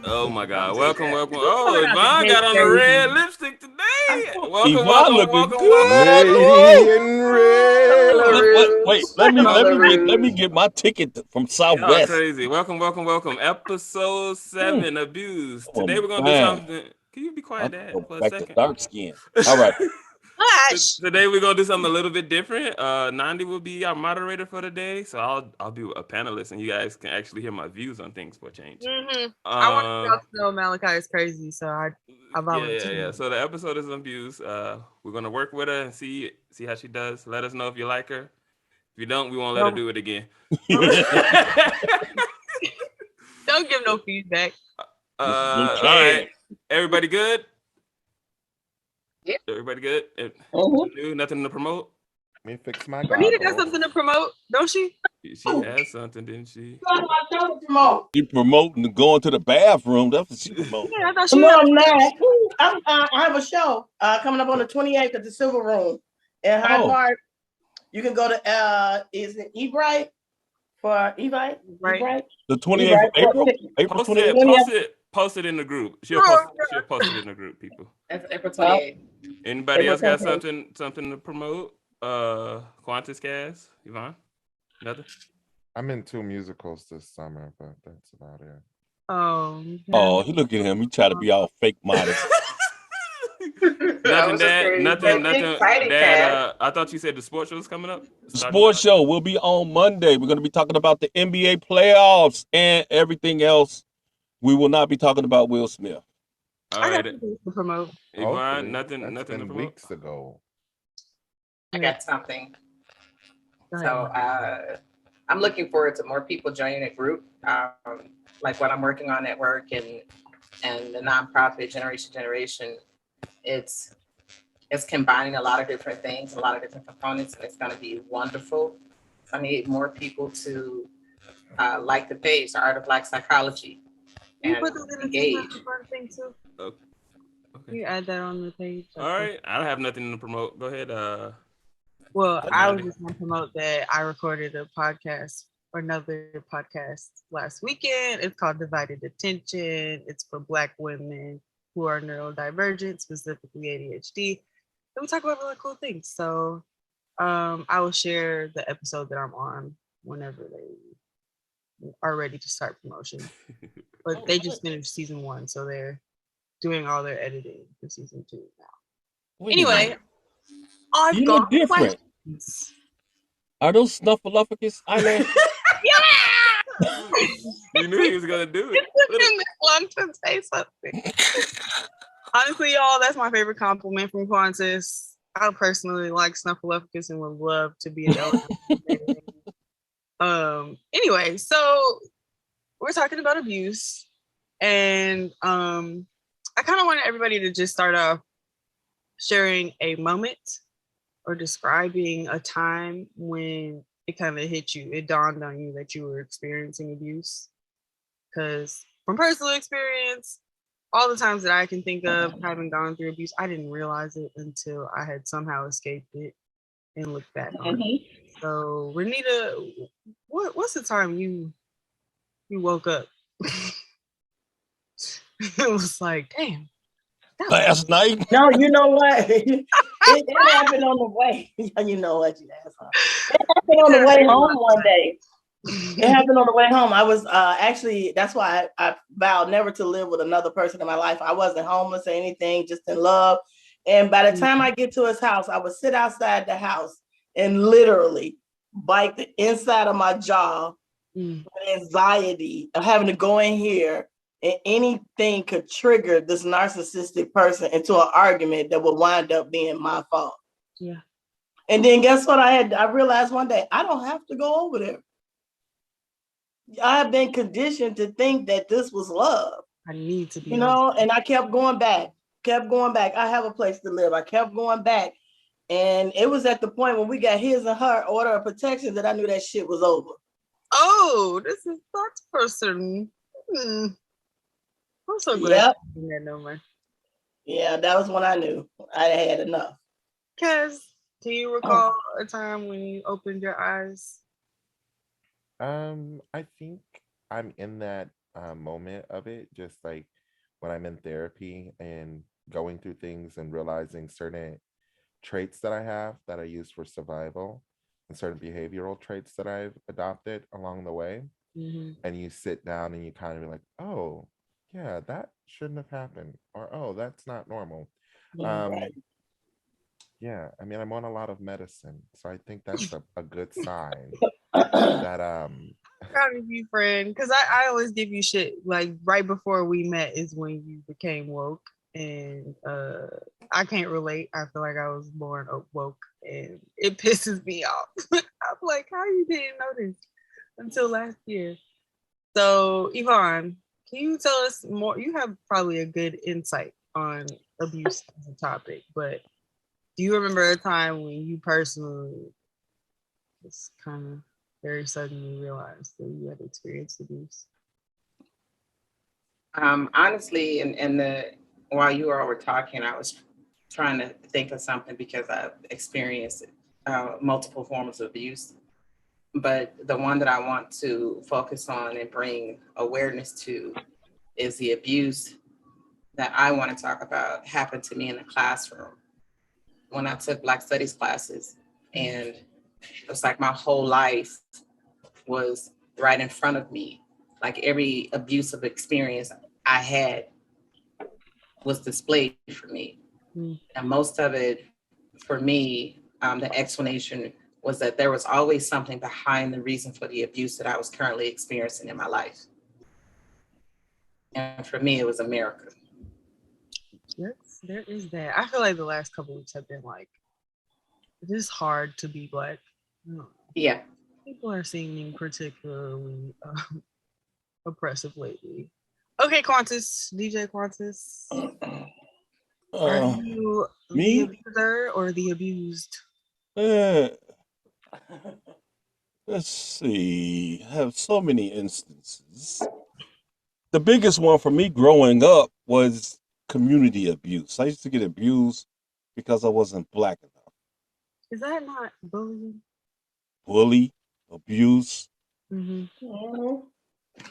Oh my God! Welcome. Oh, Yvonne got on a red lipstick today. Welcome. Yvonne looking good. Lady in red. Wait. Let me get my ticket from Southwest. Crazy. Welcome. Episode 7, abuse. Today we're gonna do something. Can you be quiet, Dad, for a back second? to dark skin. All right. Today we're gonna do something a little bit different. Nandi will be our moderator for the day, so I'll be a panelist, and you guys can actually hear my views on things for a change. Mm-hmm. I want y'all to know Malachi is crazy, so I volunteer. Yeah. So the episode is on views. We're gonna work with her and see how she does. Let us know if you like her. If you don't, we won't let her do it again. Don't give no feedback. All right, everybody good? Yeah. Everybody good? Nothing to promote? Let me fix my Renita got something to promote, don't she? She has something, didn't she? She promoting going to the bathroom. That's what she promoting. Yeah, I thought she I have a show coming up on the 28th at the Silver Room in Hyde Park. You can go to is it Ebright for Ebright? Right. The 28th of April? April 28th. Post it in the group. She'll post it in the group, people. That's April 28th. Anybody else got something to promote? Quantis, Kaz, Yvonne? Nothing? I'm in 2 musicals this summer, but that's about it. Oh, he look at him. He try to be all fake modest. Nothing, Dad. I thought you said the sports show was coming up. The sports show will be on Monday. We're going to be talking about the NBA playoffs and everything else. We will not be talking about Will Smith. All right. To promote. Yvonne, nothing to promote. Weeks ago. I got something. So I'm looking forward to more people joining the group, like what I'm working on at work and the nonprofit Generation. It's combining a lot of different things, a lot of different components, and it's going to be wonderful. I need more people to like the page, the Art of Black Psychology. You put that in the thing too. Okay. You add that on the page. All right. I don't have nothing to promote. Go ahead. Well, I was just going to promote that I recorded a podcast or another podcast last weekend. It's called Divided Attention. It's for Black women who are neurodivergent, specifically ADHD. And we talk about really cool things. So I will share the episode that I'm on whenever they are ready to start promotion. But they just finished season 1, so they're doing all their editing for season 2 now. Anyway, I've got questions. Are those snuffleupagus eyelashes? You knew he was gonna do it. It took him this long to say something. Honestly, y'all, that's my favorite compliment from Quantis. I personally like snuffleupagus and would love to be an elephant. Anyway, so we're talking about abuse, and I kind of wanted everybody to just start off sharing a moment or describing a time when it kind of hit you, it dawned on you that you were experiencing abuse. Because from personal experience, all the times that I can think of having gone through abuse, I didn't realize it until I had somehow escaped it and looked back on it. So, Renita, what's the time you woke up? It was like, damn. Last night? No, you know what? It happened on the way. You know what, you asshole. It happened on the way home one day. It happened on the way home. I was actually, that's why I vowed never to live with another person in my life. I wasn't homeless or anything, just in love. And by the time I get to his house, I would sit outside the house and literally bite the inside of my jaw with anxiety of having to go in here, and anything could trigger this narcissistic person into an argument that would wind up being my fault. Yeah. And then guess what I realized one day, I don't have to go over there. I have been conditioned to think that this was love. I need to be, and I kept going back. I have a place to live. I kept going back. And it was at the point when we got his and her order of protection that I knew that shit was over. Oh, this is that person. I'm so glad you didn't know more. Yeah, that was when I knew I had enough. Kaz, do you recall a time when you opened your eyes? I think I'm in that moment of it, just like when I'm in therapy and going through things and realizing certain traits that I have that I use for survival and certain behavioral traits that I've adopted along the way. And you sit down and you kind of be like, oh, yeah, that shouldn't have happened. Or, oh, that's not normal. Right. Yeah, I mean, I'm on a lot of medicine. So I think that's a good sign that Proud of you, friend. Because I always give you shit. Like right before we met is when you became woke. And I can't relate. I feel like I was born woke and it pisses me off. I'm like, how you didn't know this until last year? So Yvonne, can you tell us more? You have probably a good insight on abuse as a topic, but do you remember a time when you personally just kind of very suddenly realized that you had experienced abuse? Honestly, while you all were talking, I was trying to think of something because I've experienced multiple forms of abuse. But the one that I want to focus on and bring awareness to is the abuse that I want to talk about happened to me in the classroom when I took Black Studies classes. And it was like my whole life was right in front of me. Like every abusive experience I had was displayed for me. And most of it, for me, the explanation was that there was always something behind the reason for the abuse that I was currently experiencing in my life. And for me, it was America. Yes, there is that. I feel like the last couple weeks have been like, it is hard to be Black. Yeah. People are seeming particularly oppressive lately. Okay, Quantis, DJ Quantis. Are you me? the abuser or the abused? Let's see. I have so many instances. The biggest one for me growing up was community abuse. I used to get abused because I wasn't Black enough. Is that not bullying? Bully, abuse. Mm-hmm. I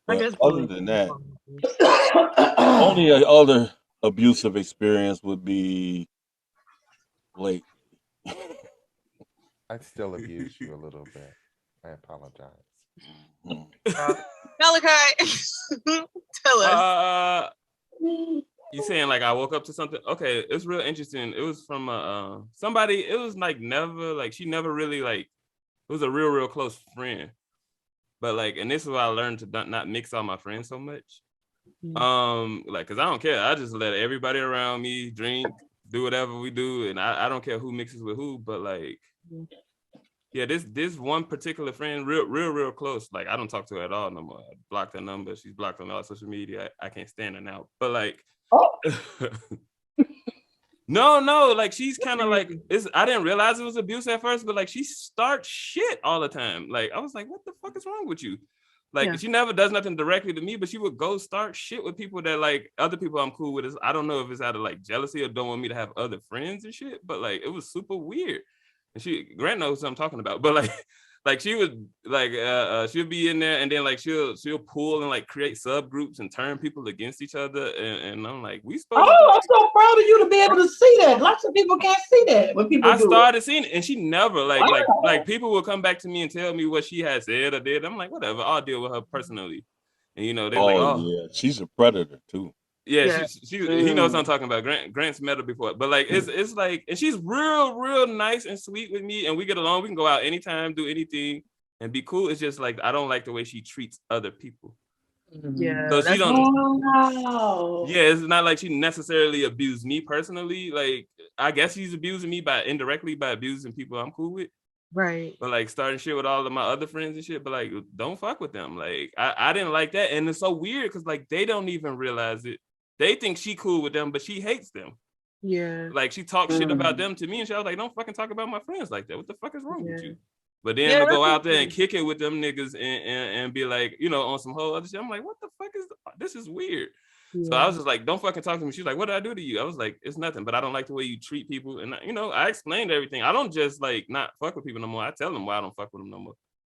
But guess other bullying than is that, fun, too. only other abusive experience would be late. I still abuse you a little bit. I apologize. Malachi, tell us. You saying like I woke up to something? Okay, it's real interesting. It was from somebody. It was like never like she never really like. It was a real close friend, but like, and this is why I learned to not mix all my friends so much. Like, cause I don't care. I just let everybody around me drink, do whatever we do, and I don't care who mixes with who. But like, yeah, this one particular friend, real close. Like, I don't talk to her at all no more. I blocked her number. She's blocked on all social media. I can't stand her now. But like, no, like she's kind of like I didn't realize it was abuse at first, but like she starts shit all the time. Like I was like, what the fuck is wrong with you? Like she never does nothing directly to me, but she would go start shit with people that like other people I'm cool with. I don't know if it's out of like jealousy or don't want me to have other friends and shit, but like it was super weird. And Grant knows what I'm talking about, but like she would like she'll be in there and then like she'll pull and like create subgroups and turn people against each other, and I'm like, we supposed to I'm so proud of you to be able to see that. Lots of people can't see that when people I do started it. seeing it, and she never like people will come back to me and tell me what she had said or did. I'm like, whatever, I'll deal with her personally. And you know, they're like, oh yeah, she's a predator too. Yeah, he knows what I'm talking about. Grant's met her before, but like it's like, and she's real nice and sweet with me, and we get along. We can go out anytime, do anything, and be cool. It's just like I don't like the way she treats other people. Yeah, so she don't. Wow. Yeah, it's not like she necessarily abused me personally. Like I guess she's abusing me indirectly by abusing people I'm cool with. Right. But like starting shit with all of my other friends and shit, but like don't fuck with them. Like I didn't like that, and it's so weird because like they don't even realize it. They think she cool with them, but she hates them. Yeah. Like she talks shit about them to me, and she was like, "Don't fucking talk about my friends like that. What the fuck is wrong with you?" But then to go out there and kick it with them niggas and be like, you know, on some whole other shit. I'm like, what the fuck is this? Is weird. Yeah. So I was just like, don't fucking talk to me. She's like, what did I do to you? I was like, it's nothing, but I don't like the way you treat people. And you know, I explained everything. I don't just like not fuck with people no more. I tell them why I don't fuck with them no more.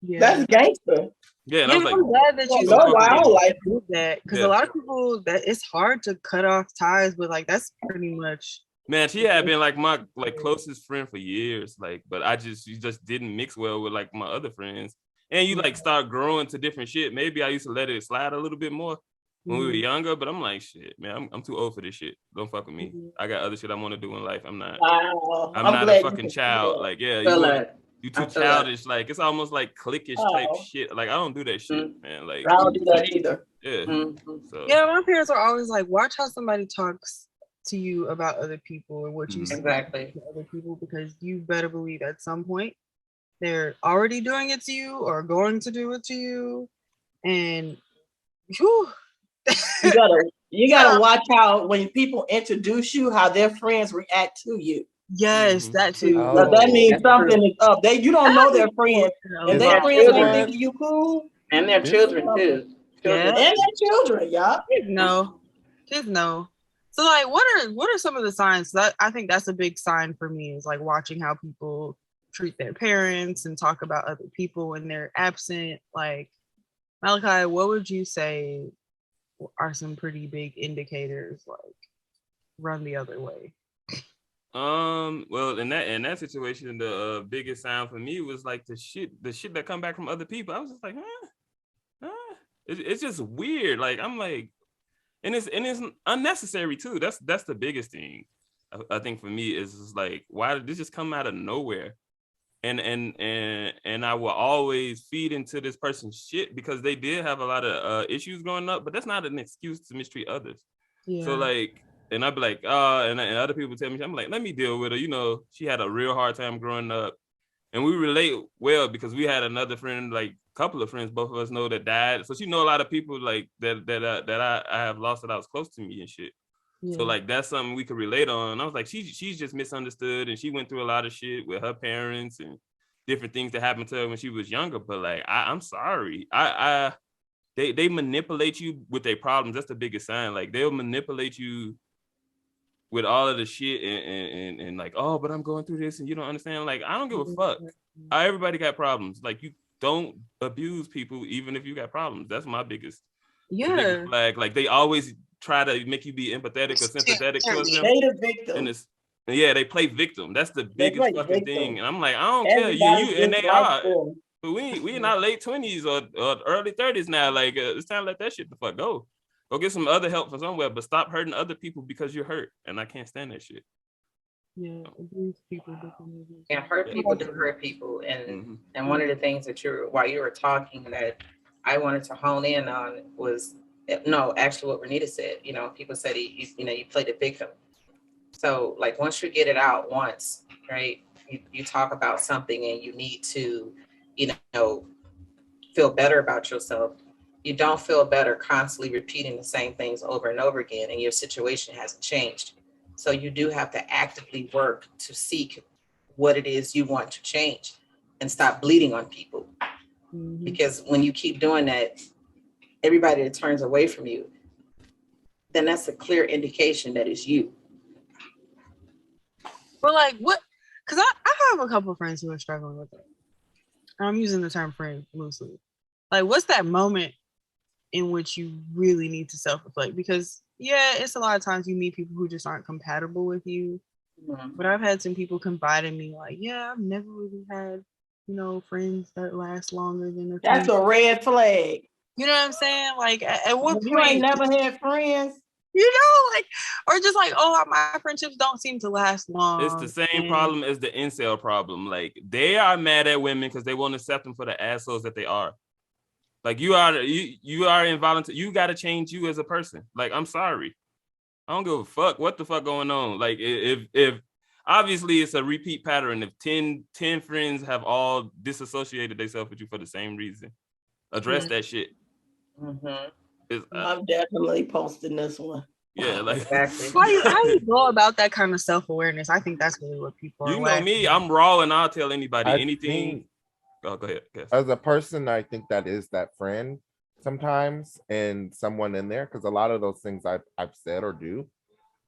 Yeah. That's gangster. Yeah, and Yeah, I was like, I'm glad that you Well, no, fuck why I with don't me. like do that because Yeah. a lot of people that it's hard to cut off ties, but like that's pretty much. Man, she had been like my closest friend for years, like, but she just didn't mix well with like my other friends. And you like start growing to different shit. Maybe I used to let it slide a little bit more when we were younger, but I'm like, shit, man, I'm too old for this shit. Don't fuck with me. I got other shit I want to do in life. I'm not Wow. I'm not a glad fucking you child. feel Like, yeah, Feel you that. too I feel childish. Like, it's almost like cliquish type Oh. shit. Like, I don't do that shit, man. Like, I don't do that either. yeah. Mhm. So Yeah, my parents are always like, watch how somebody talks to you about other people and what you say Exactly. to other people, because you better believe at some point they're already doing it to you or going to do it to you. And whew, You gotta watch how when people introduce you, how their friends react to you. yes, that too. Oh. That means That's something true. is up. You don't know their friends. If Is their our friends ain't children. thinking you cool, And their children too. Yeah. Children. and their children, y'all. Kids know. So like, what are some of the signs? That I think that's a big sign for me is like watching how people treat their parents and talk about other people when they're absent. Like, Malachi, what would you say are some pretty big indicators? Like, run the other way. well, in that situation, the biggest sign for me was like the shit that come back from other people. I was just like, it's just weird. Like, I'm like, and it's unnecessary too. That's the biggest thing. I think for me is just like, why did this just come out of nowhere? And I will always feed into this person's shit because they did have a lot of issues growing up, but that's not an excuse to mistreat others. Yeah. So like, and I'd be like, and other people tell me, I'm like, let me deal with her. You know, she had a real hard time growing up, and we relate well because we had another friend, like couple of friends, both of us know that died. So she know a lot of people like that I have lost that I was close to me and shit. Yeah. So like that's something we could relate on. I was like, she's just misunderstood, and she went through a lot of shit with her parents and different things that happened to her when she was younger. But like, I'm sorry, they manipulate you with their problems. That's the biggest sign. Like they'll manipulate you with all of the shit and like, oh, but I'm going through this and you don't understand. Like, I don't give a fuck. Everybody got problems. Like, you don't abuse people even if you got problems. That's my biggest flag. Like, they always try to make you be empathetic or sympathetic towards them. They the victim. And it's they play victim. That's the biggest fucking thing. And I'm like, I don't Everybody care. You and just they like are. them. But we in our late 20s or early 30s now. Like, it's time to let that shit the fuck go. Go get some other help from somewhere, but stop hurting other people because you're hurt. And I can't stand that shit. Yeah, abuse people. And hurt people do hurt people. And one of the things that while you were talking that I wanted to hone in on was, actually what Renita said. You know, people said you play the victim. So like once you get it out once, right? You talk about something and you need to, feel better about yourself. You don't feel better constantly repeating the same things over and over again, and your situation hasn't changed. So you do have to actively work to seek what it is you want to change and stop bleeding on people. Mm-hmm. Because when you keep doing that, everybody that turns away from you, then that's a clear indication that it's you. But like what? Because I have a couple of friends who are struggling with it. I'm using the term friend loosely. Like, what's that moment in which you really need to self-reflect? Because it's a lot of times you meet people who just aren't compatible with you. Mm-hmm. But I've had some people confide in me like, I've never really had, friends that last longer than That's a red flag. You know what I'm saying? Like, at what point? You ain't never had friends. Or just like, my friendships don't seem to last long. It's the same problem as the incel problem. Like, they are mad at women because they won't accept them for the assholes that they are. Like, you are involuntary. You got to change you as a person. Like, I'm sorry. I don't give a fuck what the fuck going on. Like, if obviously it's a repeat pattern. If 10 friends have all disassociated themselves with you for the same reason, address that shit. Mm-hmm. I'm definitely posting this one. Yeah, like exactly. How you go about that kind of self-awareness? I think that's really what people are. You know me, I'm raw and I'll tell anybody I anything. Go ahead. Yes. As a person, I think that is that friend sometimes and someone in there, because a lot of those things I've said or do,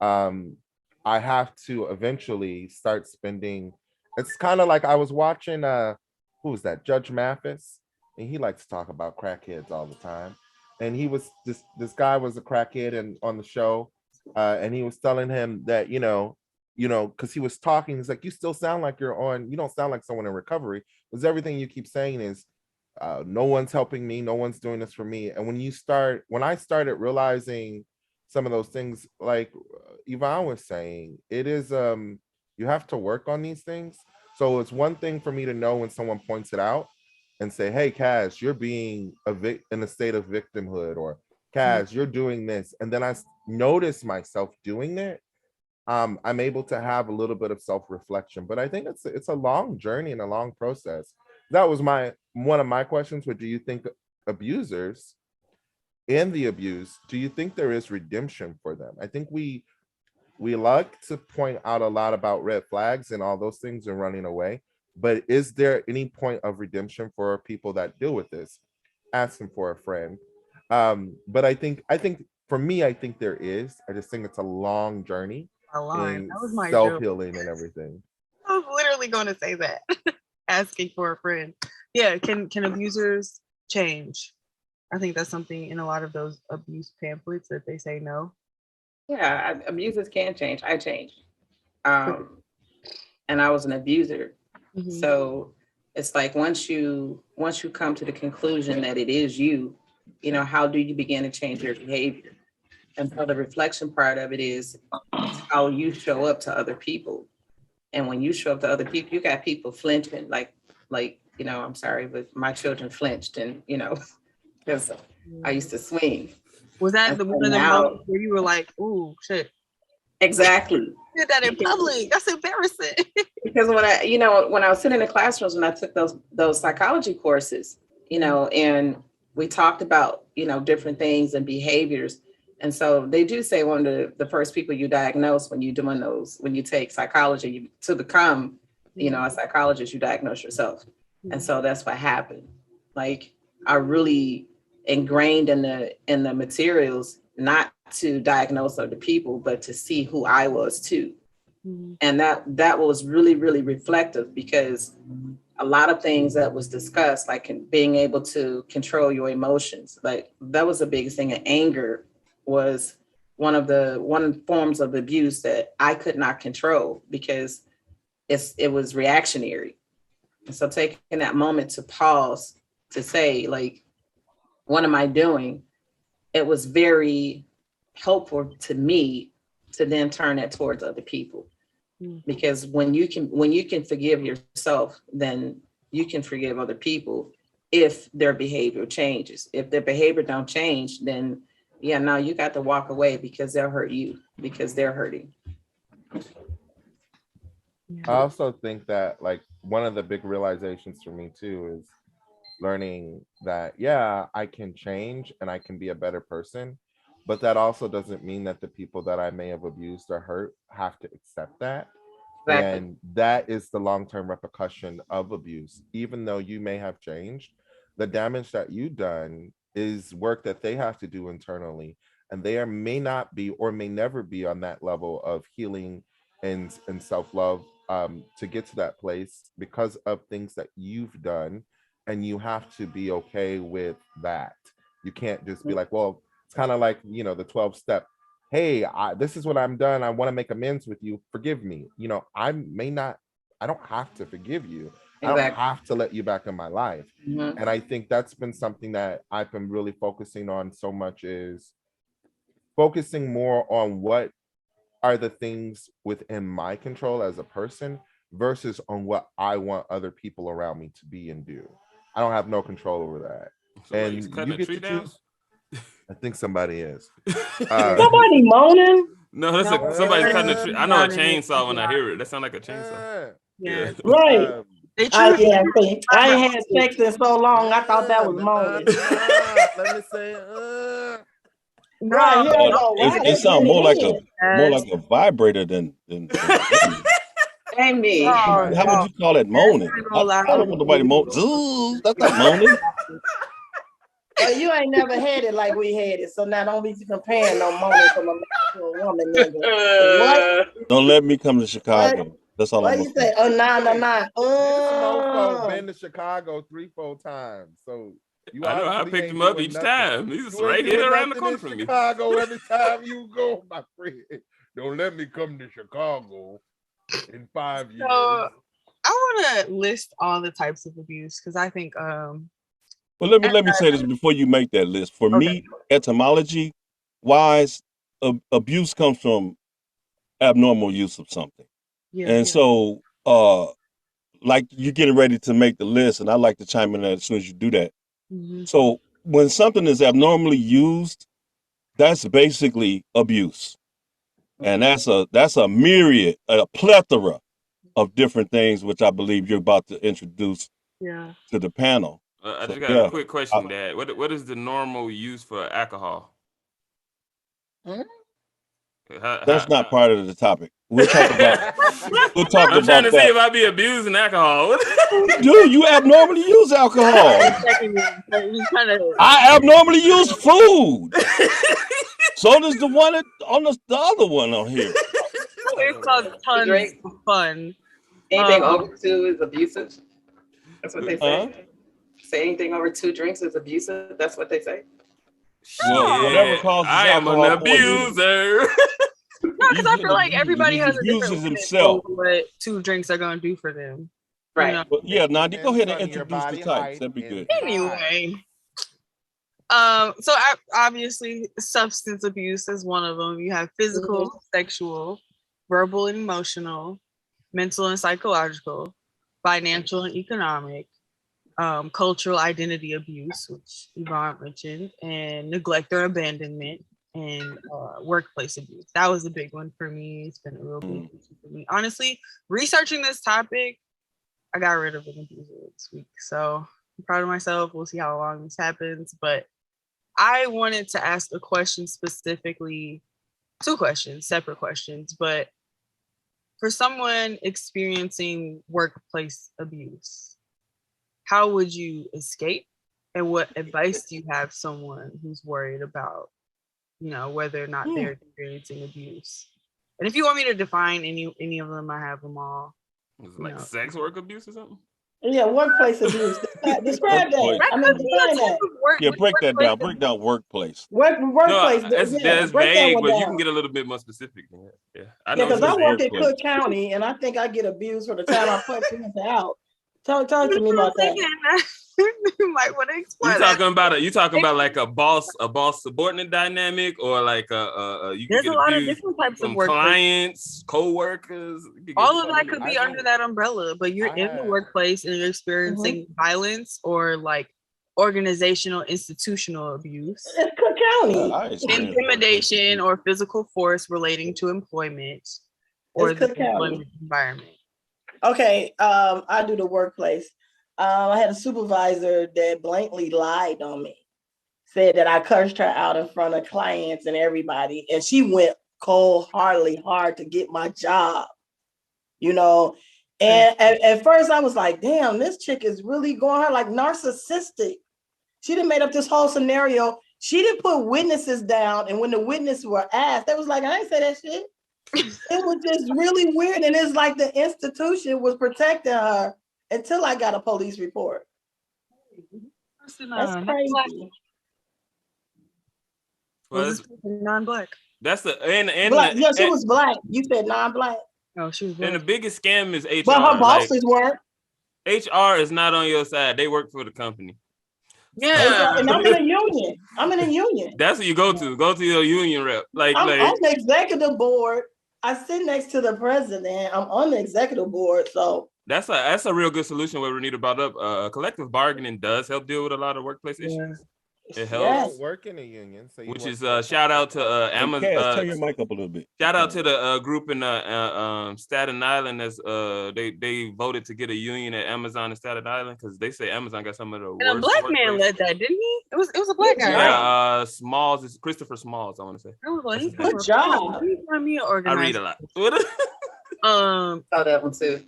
I have to eventually start spending. It's kind of like I was watching who's that, Judge Mathis, and he likes to talk about crackheads all the time. And he was this guy was a crackhead and on the show, and he was telling him that because he was talking, he's like, you still sound like you don't sound like someone in recovery, because everything you keep saying is no one's helping me, no one's doing this for me. And when I started realizing some of those things, like Yvonne was saying, it is you have to work on these things. So it's one thing for me to know when someone points it out and say, hey, Kaz, you're being in a state of victimhood, or Kaz, you're doing this. And then I notice myself doing it. I'm able to have a little bit of self-reflection, but I think it's a long journey and a long process. That was one of my questions. What do you think abusers and the abuse, do you think there is redemption for them? I think we like to point out a lot about red flags and all those things and running away, but is there any point of redemption for people that deal with this? Asking for a friend. But I think for me, I think there is. I just think it's a long journey in That was my self-healing and everything. I was literally going to say that. Asking for a friend. Yeah, can abusers change? I think that's something in a lot of those abuse pamphlets that they say no. Yeah, abusers can change. I changed. And I was an abuser. Mm-hmm. So it's like once you come to the conclusion that it is you, how do you begin to change your behavior? And so the reflection part of it is how you show up to other people. And when you show up to other people, you got people flinching, like, I'm sorry, but my children flinched, and, because I used to swing. Was that one of the moments where you were like, ooh, shit? Exactly. You did that in public. That's embarrassing. Because when I was sitting in the classrooms, when I took those psychology courses, and we talked about, different things and behaviors. And so they do say one of the first people you diagnose when you take psychology, to become, a psychologist, you diagnose yourself. And so that's what happened. Like, I really ingrained in the materials, not to diagnose other people, but to see who I was too. And that was really, really reflective, because a lot of things that was discussed, like being able to control your emotions, like that was the biggest thing. And anger was one forms of abuse that I could not control, because it was reactionary. And so taking that moment to pause, to say, like, what am I doing? It was very helpful to me to then turn that towards other people. Because when you can forgive yourself, then you can forgive other people if their behavior changes. If their behavior don't change, then you got to walk away, because they'll hurt you, because they're hurting. I also think that, like, one of the big realizations for me too is learning that, I can change and I can be a better person, but that also doesn't mean that the people that I may have abused or hurt have to accept that. Exactly. And that is the long-term repercussion of abuse. Even though you may have changed, the damage that you've done is work that they have to do internally, and they may not be or may never be on that level of healing and self-love to get to that place because of things that you've done. And you have to be okay with that. You can't just be like, well, it's kind of like, the 12-step. Hey, this is what I'm done. I want to make amends with you. Forgive me. I don't have to forgive you. Exactly. I don't have to let you back in my life. Mm-hmm. And I think that's been something that I've been really focusing on so much, is focusing more on what are the things within my control as a person versus on what I want other people around me to be and do. I don't have no control over that. So and you get to choose. I think somebody is. Somebody moaning? No, that's somebody's cutting a tree. I know a chainsaw when I hear it. That sounds like a chainsaw. Yeah. Right. I ain't had sex in so long. I thought that was moaning. Let me say. Right. It sounds more like a vibrator than. Ain't me. How would you call it moaning? I don't want nobody moaning. That's not moaning. Well, you ain't never had it like we had it, so now don't be comparing no moaning from a man to a woman, nigga. What? Don't let me come to Chicago. That's all What I'm do gonna you say. say? Oh, nah. This mofo been to Chicago 3-4 times. So you I know. I obviously picked ain't him up doing each nothing. time. He's You right ain't here doing around the nothing corner in from me. Chicago every time you go, my friend. Don't let me come to Chicago in 5 years. So I want to list all the types of abuse because I think Well, let me say this before you make that list. For Okay. me, etymology wise, abuse comes from abnormal use of something. yeah, And so, like you're getting ready to make the list, and I like to chime in as soon as you do that. Mhm. So when something is abnormally used, that's basically abuse. And that's a myriad, a plethora of different things, which I believe you're about to introduce yeah. to the panel. I So just got a yeah, quick question, Dad. What is the normal use for alcohol? Hmm? that's not part of the topic. We'll talk about I'm trying to see that. if I be abusing alcohol. Dude, you abnormally use alcohol. I abnormally use food. So does the one on the other one on here. It's called tons of fun. Anything over 2 is abusive. That's what they say. Huh? Say anything over 2 drinks is abusive. That's what they say. Well, whatever causes I am an alcohol poisoning. abuser. No, because I feel like everybody has a different abuses limit himself. for what 2 drinks are going to do for them. Right. You know? But yeah, Nandi, go ahead and Depends on your introduce the body types. height That'd be good. and Anyway, so obviously substance abuse is one of them. You have physical, sexual, verbal and emotional, mental and psychological, financial and economic, cultural identity abuse, which Yvonne mentioned, and neglect or abandonment, and workplace abuse. That was a big one for me. It's been a real big issue for me. Honestly, researching this topic, I got rid of an abuser this week. So I'm proud of myself. We'll see how long this happens. But I wanted to ask a question specifically, 2 questions, separate questions, but for someone experiencing workplace abuse, how would you escape? And what advice do you have someone who's worried about, whether or not they're experiencing abuse? And if you want me to define any of them, I have them all. Is it like sex work abuse or something? Yeah, workplace abuse. Describe that. I mean, define that. Yeah, break that down. Break down workplace. Workplace. No, it's break that vague, one but down. you can get a little bit more specific. Yeah, I Yeah, know. because I work in workplace. Cook County, and I think I get abused for the time I punch in and out. Talk to me about that. You might want to explain. You talking about like a boss subordinate dynamic, or like you can There's get a lot of abused different types of from work. clients, co-workers. All of that could be under that umbrella, but you're in the workplace and you're experiencing violence or like organizational, institutional abuse. It's Cook County. Intimidation or physical force relating to employment or the employment environment. Okay, I do the workplace. I had a supervisor that blankly lied on me, said that I cursed her out in front of clients and everybody, and she went cold-heartedly hard to get my job, And at first I was like, damn, this chick is really going hard, like narcissistic. She done made up this whole scenario. She didn't put witnesses down, and when the witnesses were asked, they was like, I ain't say that shit. It was just really weird, and it's like the institution was protecting her until I got a police report. That's crazy. Was this non-black? That's the and black. Yeah, she was black. You said non-black. Oh, she was black. And the biggest scam is HR. But her bosses weren't. HR is not on your side. They work for the company. Yeah, and I'm in a union. That's what you go to. Go to your union rep. I'm on the executive board. I sit next to the president. I'm on the executive board, so that's a real good solution. What Renita brought up. Collective bargaining does help deal with a lot of workplace issues. It helps. You don't work in a union, so which is shout out to Amazon. Turn your mic up a little bit. Shout out to the group in Staten Island as they voted to get a union at Amazon in Staten Island because they say Amazon got some of the worst. And a black man led that, didn't he? It was a black guy. Yeah, right? Smalls is Christopher Smalls. I want to say. I was like, good job. I read a lot. Saw that one too.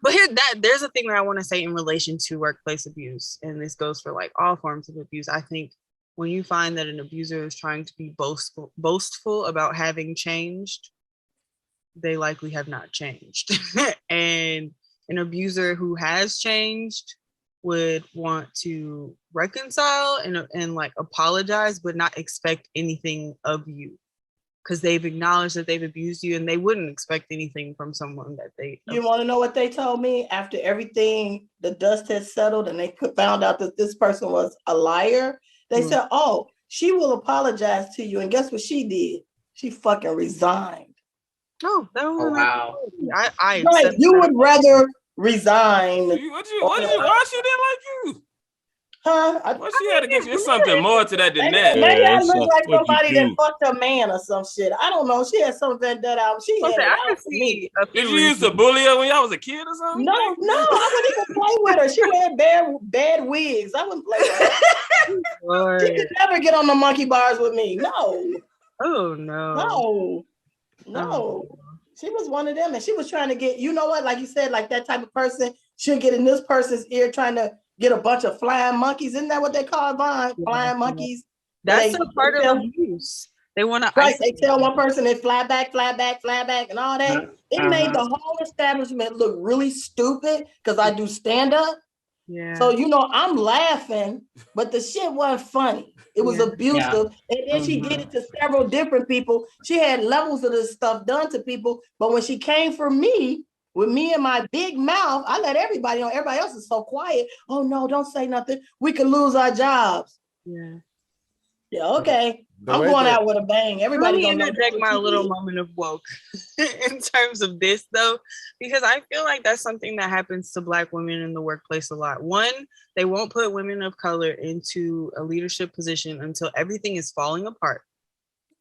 But there's a thing that I want to say in relation to workplace abuse, and this goes for like all forms of abuse. I think when you find that an abuser is trying to be boastful about having changed, they likely have not changed. And an abuser who has changed would want to reconcile and like apologize, but not expect anything of you, because they've acknowledged that they've abused you, and they wouldn't expect anything from someone that they. You want to know what they told me after everything, the dust had settled, and they found out that this person was a liar? They said, "Oh, she will apologize to you," and guess what she did? She fucking resigned. No, that was wow. I Right, you would rather resign. Why she didn't like you? Huh? What she had against you? It's something more to that than that. Maybe I Yeah, look like what you somebody that do. fucked a man or some shit. I don't know. She had something that out. She had it I out can for me. see a few Did you used to bully her when y'all was a kid or something? No, I wouldn't even play with her. She had bad wigs. I wouldn't play with her. Lord. She could never get on the monkey bars with me. No. Oh no. No. She was one of them, and she was trying to get, you know what, like you said, like that type of person should get in this person's ear trying to get a bunch of flying monkeys. Isn't that what they call it, flying monkeys? That's a part of abuse. They want to right. They tell one person they fly back, and all that. It made the whole establishment look really stupid because I do stand up. Yeah. So I'm laughing, but the shit wasn't funny. It was abusive, and then she did it to several different people. She had levels of this stuff done to people, but when she came for me, with me and my big mouth, I let everybody know. Everybody else is so quiet. Oh no, don't say nothing. We could lose our jobs. Yeah, okay. I'm going out with a bang. Everybody Let me gonna interject my little moment of woke in terms of this, though, because I feel like that's something that happens to Black women in the workplace a lot. One, they won't put women of color into a leadership position until everything is falling apart,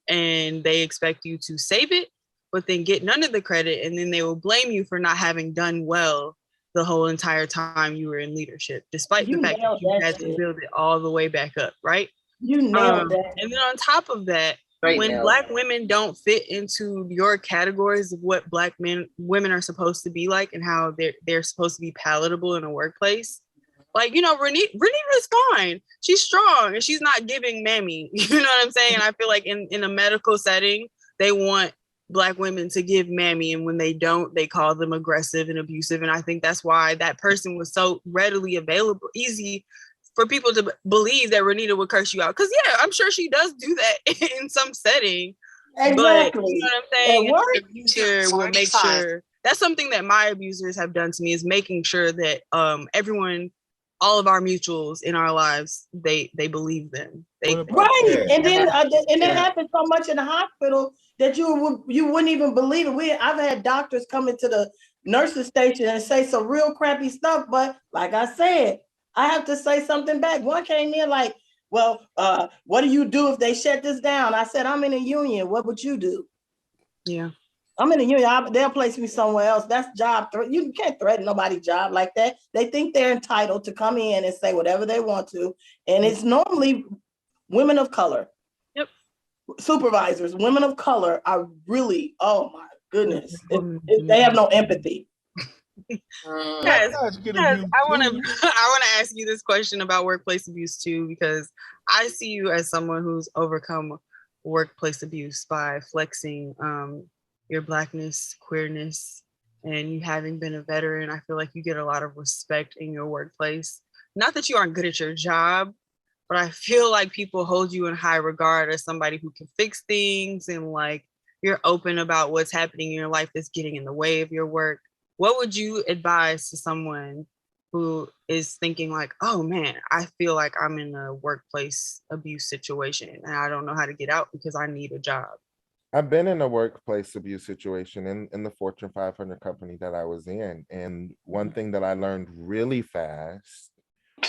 and they expect you to save it, but then get none of the credit, and then they will blame you for not having done well the whole entire time you were in leadership, despite the fact that you had to build it all the way back up, right? You nailed that. And then on top of that, when Black women don't fit into your categories of what Black women are supposed to be like and how they're supposed to be palatable in a workplace, like, Renita's fine. She's strong and she's not giving mammy. You know what I'm saying? And I feel like in a medical setting, they want Black women to give mammy, and when they don't, they call them aggressive and abusive. And I think that's why that person was so readily available, easy for people to believe that Renita would curse you out. Because I'm sure she does do that in some setting. Exactly. But you know what I'm saying? An abuser will make sure. That's something that my abusers have done to me, is making sure that everyone, all of our mutuals in our lives, they believe them. Right. And then it happens so much in the hospital that you wouldn't even believe it. I've had doctors come into the nurses station and say some real crappy stuff, but like I said, I have to say something back. One came in like, well, what do you do if they shut this down? I said, I'm in a union. What would you do? Yeah. I'm in a union. They'll place me somewhere else. That's job. You can't threaten nobody's job like that. They think they're entitled to come in and say whatever they want to. And it's normally women of color. Yep. Supervisors, women of color are really, oh my goodness. They have no empathy. Yes, I want to ask you this question about workplace abuse too, because I see you as someone who's overcome workplace abuse by flexing your Blackness, queerness, and you having been a veteran. I feel like you get a lot of respect in your workplace. Not that you aren't good at your job, but I feel like people hold you in high regard as somebody who can fix things, and like you're open about what's happening in your life that's getting in the way of your work. What would you advise to someone who is thinking like, oh man, I feel like I'm in a workplace abuse situation and I don't know how to get out because I need a job? I've been in a workplace abuse situation in the Fortune 500 company that I was in. And one thing that I learned really fast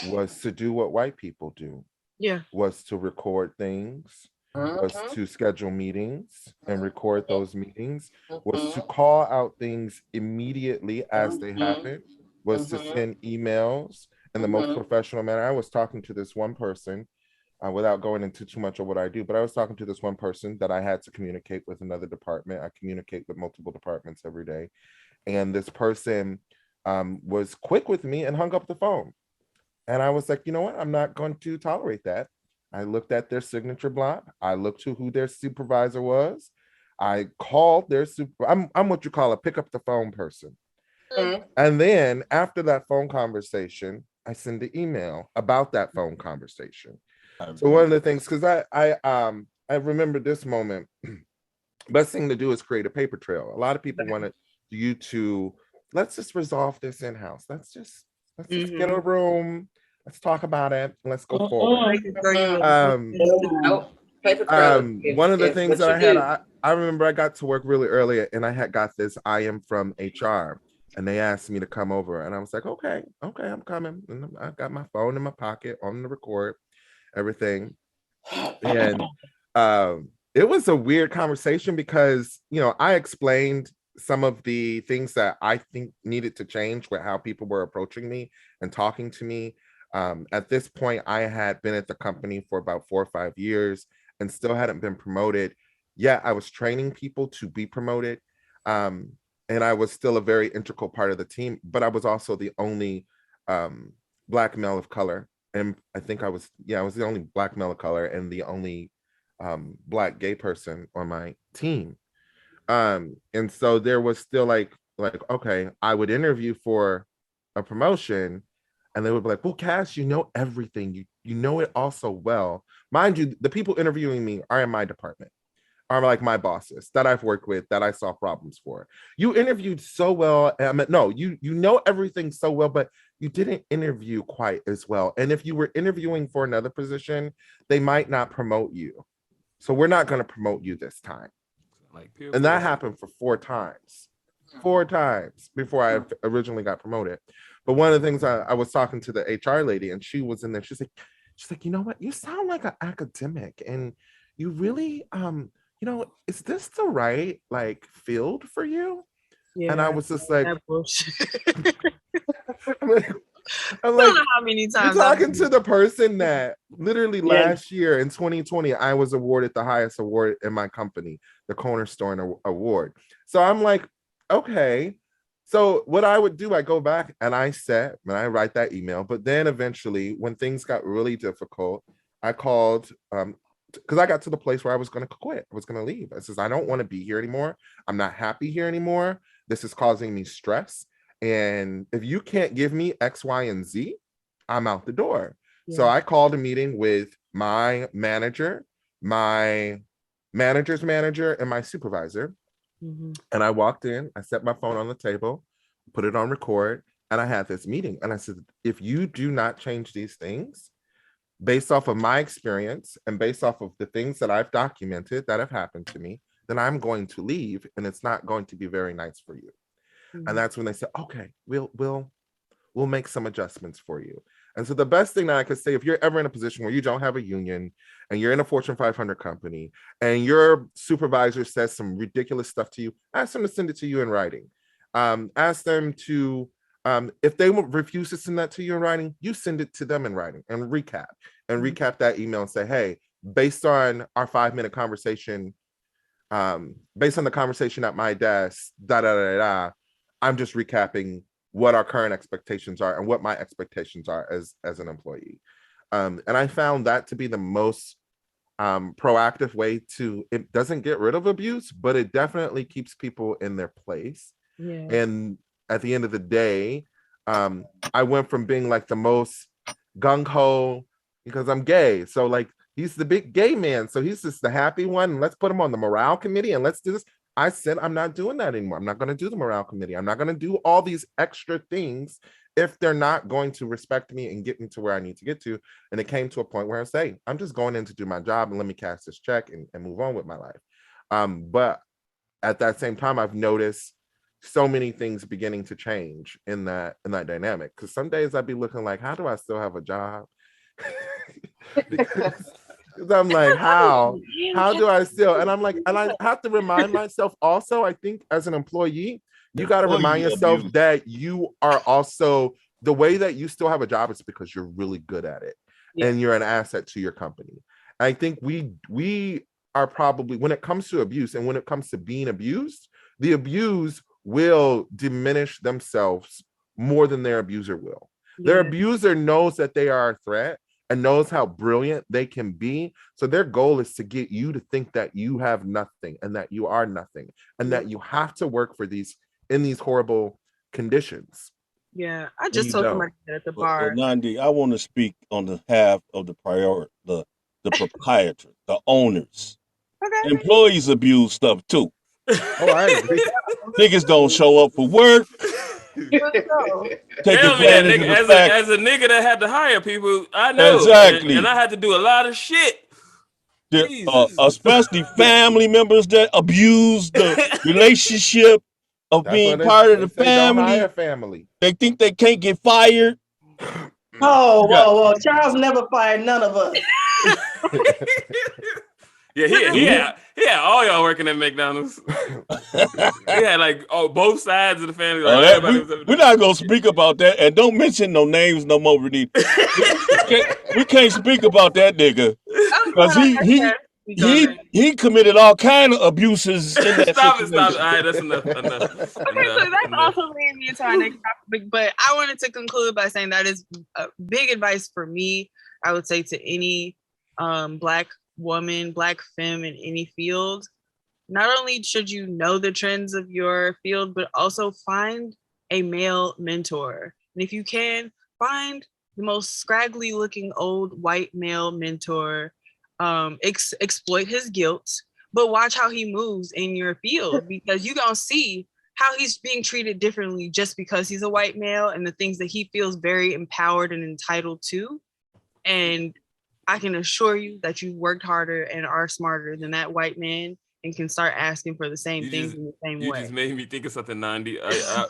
was to do what white people do. Yeah. Was to record things, was to schedule meetings and record those meetings, was to call out things immediately as they happen, was to send emails in the most professional manner. I was talking to this one person, without going into too much of what I do, but I was talking to this one person that I had to communicate with another department. I communicate with multiple departments every day. And this person was quick with me and hung up the phone. And I was like, you know what? I'm not going to tolerate that. I looked at their signature block. I looked to who their supervisor was. I called their super. I'm what you call a pick up the phone person. Mhm. And then after that phone conversation, I send an email about that phone conversation. So one of the things, because I remember this moment, best thing to do is create a paper trail. A lot of people wanted you to, let's just resolve this in-house. Let's just get a room. Let's talk about it. Let's go forward. Nope. Paper trail One of the is things what that you I had, do. I remember I got to work really early and I had got this, I am from HR, and they asked me to come over and I was like, okay, I'm coming. And I got my phone in my pocket on the record, everything. And it was a weird conversation because, you know, I explained some of the things that I think needed to change with how people were approaching me and talking to me. At this point, I had been at the company for about 4 or 5 years and still hadn't been promoted. Yeah, I was training people to be promoted. And I was still a very integral part of the team, but I was also the only Black male of color. And I think I was the only Black male of color and the only Black gay person on my team. And so there was still like, okay, I would interview for a promotion and they would be like, well, Kaz, you know everything. You know it all so well. Mind you, the people interviewing me are in my department, are like my bosses that I've worked with, that I saw problems for. You interviewed so well. No, you know everything so well, but you didn't interview quite as well. And if you were interviewing for another position, they might not promote you. So we're not going to promote you this time. Like peer And that pressure. happened for 4 times before I originally got promoted. But one of the things I was talking to the HR lady and she was in there, she's like, you know what? You sound like an academic and you really, you know, is this the right like field for you? Yeah, And I was just like, that bullshit. I'm I don't like, know how many you're times talking to the person that literally Yeah. last year in 2020, I was awarded the highest award in my company, the Cornerstone Award. So I'm like, okay. So what I would do, I go back and I write that email. But then eventually, when things got really difficult, I called because I got to the place where I was going to quit. I was going to leave. I says, I don't want to be here anymore. I'm not happy here anymore. This is causing me stress. And if you can't give me X, Y, and Z, I'm out the door. Yeah. So I called a meeting with my manager, my manager's manager, and my supervisor. Mhm. And I walked in, I set my phone on the table, put it on record, and I had this meeting. And I said, if you do not change these things, based off of my experience and based off of the things that I've documented that have happened to me, then I'm going to leave and it's not going to be very nice for you. And that's when they said, okay, we'll make some adjustments for you. And so the best thing that I could say, if you're ever in a position where you don't have a union and you're in a Fortune 500 company and your supervisor says some ridiculous stuff to you, ask them to send it to you in writing. Ask them to, if they refuse to send that to you in writing, you send it to them in writing and recap that email and say, hey, based on our 5-minute conversation, based on the conversation at my desk, I'm just recapping what our current expectations are and what my expectations are as an employee. And I found that to be the most proactive way to, it doesn't get rid of abuse, but it definitely keeps people in their place. Yeah. And at the end of the day, I went from being like the most gung-ho because I'm gay. So like, he's the big gay man. So he's just the happy one. And let's put him on the morale committee and let's do this. I said, I'm not doing that anymore. I'm not going to do the morale committee. I'm not going to do all these extra things if they're not going to respect me and get me to where I need to get to. And it came to a point where I say, I'm just going in to do my job and let me cash this check and move on with my life. But at that same time, I've noticed so many things beginning to change in that dynamic. Because some days I'd be looking like, how do I still have a job? because I'm like, how do I still? And I'm like, and I have to remind myself also, I think as an employee, you got to remind yourself that you are also, the way that you still have a job is because you're really good at it and you're an asset to your company. I think we are probably, when it comes to abuse and when it comes to being abused, the abused will diminish themselves more than their abuser will. Their abuser knows that they are a threat and knows how brilliant they can be. So their goal is to get you to think that you have nothing and that you are nothing and that you have to work for these in these horrible conditions. Yeah, I And just you told don't. somebody that at the But bar. Nandi, I want to speak on behalf of the proprietor, the owners. Okay. Employees abuse stuff too. Oh, I agree. Niggas don't show up for work. Take Tell me that, advantage nigga. of the fact. As a nigga that had to hire people, I know. Exactly. And I had to do a lot of shit. Especially family members that abuse the relationship of That's being why part of they the say don't family. hire family. They think they can't get fired. Oh, whoa. Charles never fired none of us. Yeah, he had all y'all working at McDonald's. He had like both sides of the family. Like, we're not gonna speak about that, and don't mention no names no more. We can't speak about that nigga because he committed all kind of abuses in that Stop situation. All right, that's enough. Okay, so that's also leading me into our next topic. But I wanted to conclude by saying that is big advice for me. I would say to any Black woman, Black femme in any field. Not only should you know the trends of your field, but also find a male mentor. And if you can, find the most scraggly looking old white male mentor. Exploit his guilt, but watch how he moves in your field, because you're gonna see how he's being treated differently just because he's a white male and the things that he feels very empowered and entitled to. And I can assure you that you've worked harder and are smarter than that white man and can start asking for the same things in the same way. You just made me think of something, Nandi.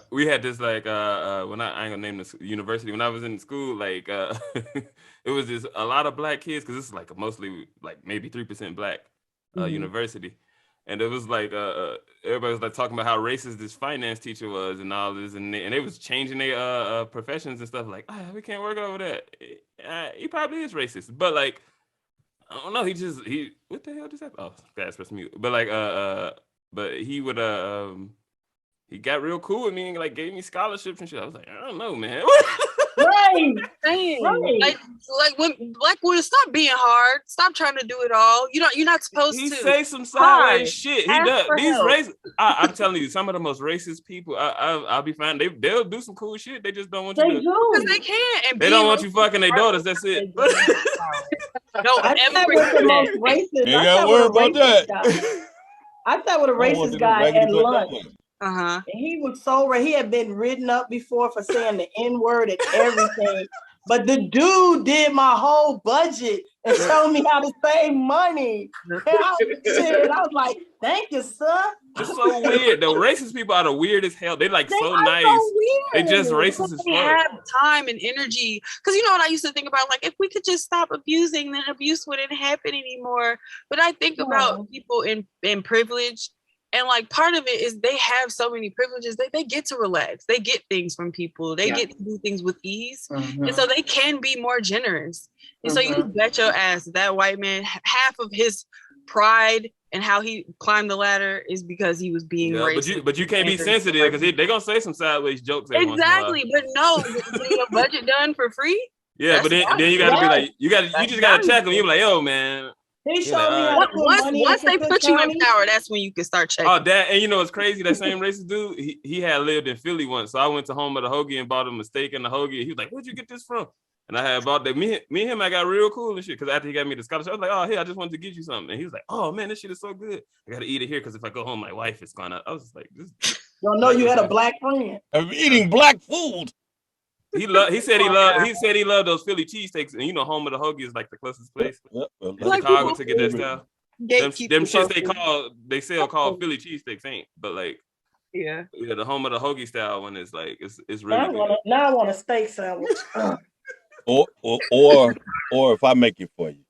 We had this like when I ain't gonna name this university. When I was in school, like it was just a lot of Black kids, because this is like a mostly like maybe 3% Black university, and it was like everybody was like talking about how racist this finance teacher was and all this, and they was changing their professions and stuff. Like, we can't work over that. He probably is racist, but like, I don't know. He what the hell just happened? Oh, that's press mute. But like but he would he got real cool with me and like gave me scholarships and shit. I was like, I don't know, man. Right. Like when Black women, stop being hard. Stop trying to do it all. You're not supposed to. He say some sideways shit. He does. These racist. I'm telling you, some of the most racist people. I'll be fine. They'll do some cool shit. They just don't want you to. Because they can. And they don't want you fucking their daughters. That's it. Don't ever forget the most that. racist. You gotta worry about that. I sat with a racist guy at lunch. And he was so he had been written up before for saying the N-word and everything. But the dude did my whole budget and showed me how to save money. And I was like, thank you, son. It's so weird. The racist people are the weirdest hell. They like so nice. So they just racist as fuck. Have time and energy. Because you know what I used to think about? Like, if we could just stop abusing, then abuse wouldn't happen anymore. But I think about people in privilege. And like part of it is they have so many privileges that they get to relax. They get things from people. They get to do things with ease. And so they can be more generous. And so you bet your ass that white man, half of his pride and how he climbed the ladder is because he was being racist. But you can't be sensitive because they're gonna say some sideways jokes. Exactly. But no, getting your budget done for free. Yeah, but then you gotta be like, you just gotta check them. You're like, yo, man. He showed me how to put money once they put you in power, that's when you can start checking. Oh, and you know what's crazy? That same racist dude, he had lived in Philly once. So I went to Home of the Hoagie and bought him a steak and the hoagie. He was like, "Where'd you get this from?" And I had bought that. Me and him, I got real cool and shit. Because after he got me the scholarship, I was like, "Oh, here, I just wanted to get you something." And he was like, "Oh man, this shit is so good. I gotta eat it here because if I go home, my wife is gonna." I was just like, "This." Don't know you had a Black friend. I'm eating Black food. He said he loved those Philly cheesesteaks, and you know, Home of the Hoagie is like the closest place in Chicago to get that style. Them shits they sell called Philly cheesesteaks ain't, but like yeah, the Home of the Hoagie style one is like it's really good. Now I want a steak sandwich. or if I make it for you.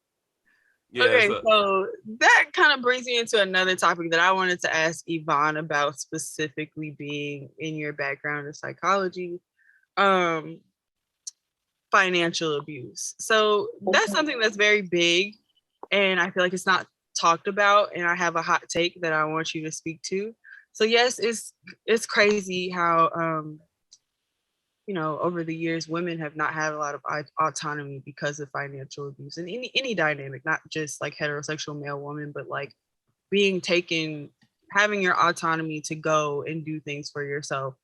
Yeah, okay, so that kind of brings me into another topic that I wanted to ask Yvonne about, specifically being in your background in psychology. Financial abuse. So that's something that's very big, and I feel like it's not talked about, and I have a hot take that I want you to speak to. So yes, it's crazy how over the years, women have not had a lot of autonomy because of financial abuse and any dynamic, not just like heterosexual male woman, but like having your autonomy to go and do things for yourself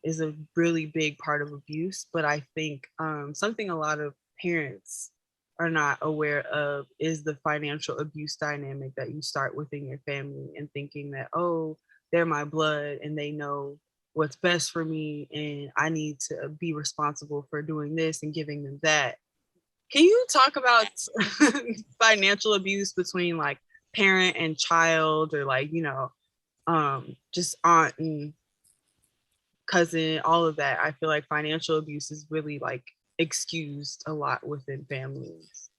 is a really big part of abuse. But I think something a lot of parents are not aware of is the financial abuse dynamic that you start within your family, and thinking that, oh, they're my blood and they know what's best for me and I need to be responsible for doing this and giving them that. Can you talk about financial abuse between like parent and child, or like, just aunt and cousin, all of that? I feel like financial abuse is really like excused a lot within families.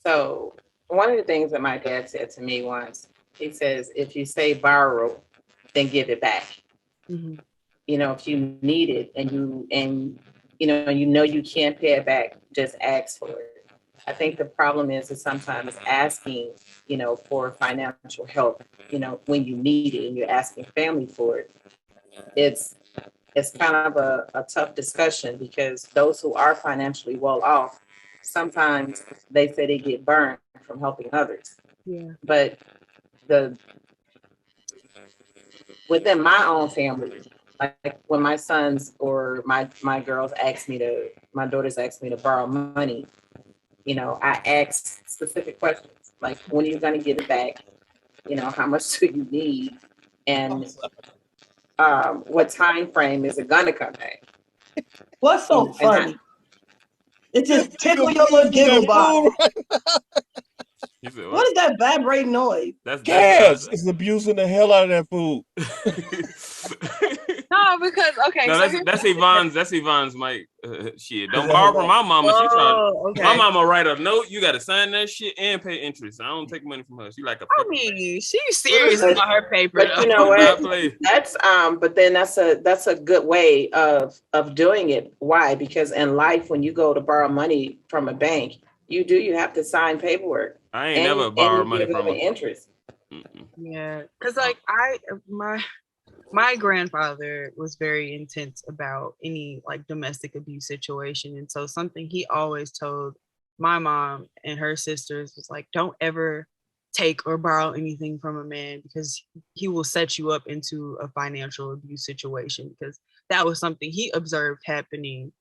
So one of the things that my dad said to me once, he says, if you say borrow, then give it back. Mm-hmm. If you need it and you can't pay it back, just ask for it. I think the problem is sometimes asking, for financial help, when you need it and you're asking family for it. It's kind of a tough discussion, because those who are financially well off, sometimes they say they get burned from helping others. Yeah. But within my own family, like when my sons or my daughters ask me to borrow money, I ask specific questions like, when are you going to get it back? How much do you need? And what time frame is it going to come back? What's so funny? It just tickle your little giggle box. What is that vibrating noise? That's Kaz. It's abusing the hell out of that food. No, because that's Yvonne's. That's Yvonne's mic. Shit, don't borrow from my mama. She trying. My mama write a note. You got to sign that shit and pay interest. I don't take money from her. She like a. I mean, she's serious about her paper. But you know what? That's But then that's a good way of doing it. Why? Because in life, when you go to borrow money from a bank, you have to sign paperwork. I ain't never borrowed money from her. Interest. Yeah, because like my grandfather was very intense about any like domestic abuse situation, and so something he always told my mom and her sisters was like, don't ever take or borrow anything from a man, because he will set you up into a financial abuse situation, because that was something he observed happening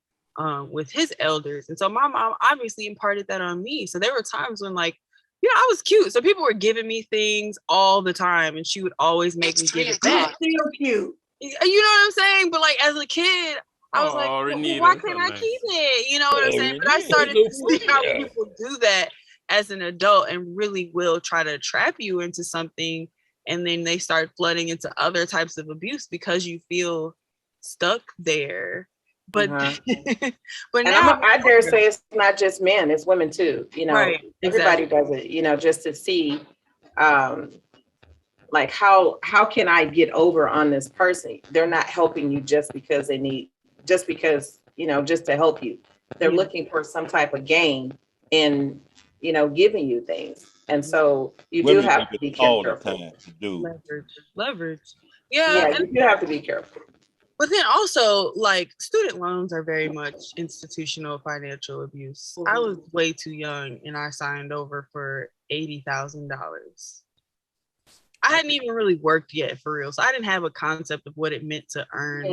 with his elders. And so my mom obviously imparted that on me. So there were times when like, I was cute, so people were giving me things all the time, and she would always make me give it back. Still cute. You know what I'm saying? But like as a kid, I was like, well, why can't I keep it? You know what I'm saying? But I started to see how people do that as an adult and really will try to trap you into something, and then they start flooding into other types of abuse because you feel stuck there. But but now I dare say it's not just men, it's women too. Right, everybody does it, just to see like how can I get over on this person? They're not helping you just because just to help you. They're looking for some type of gain in giving you things. And so you do have to be careful. Leverage. Yeah, you do have to be careful. But then also, like, student loans are very much institutional financial abuse. Mm-hmm. I was way too young and I signed over for $80,000. I hadn't even really worked yet, for real. So I didn't have a concept of what it meant to earn,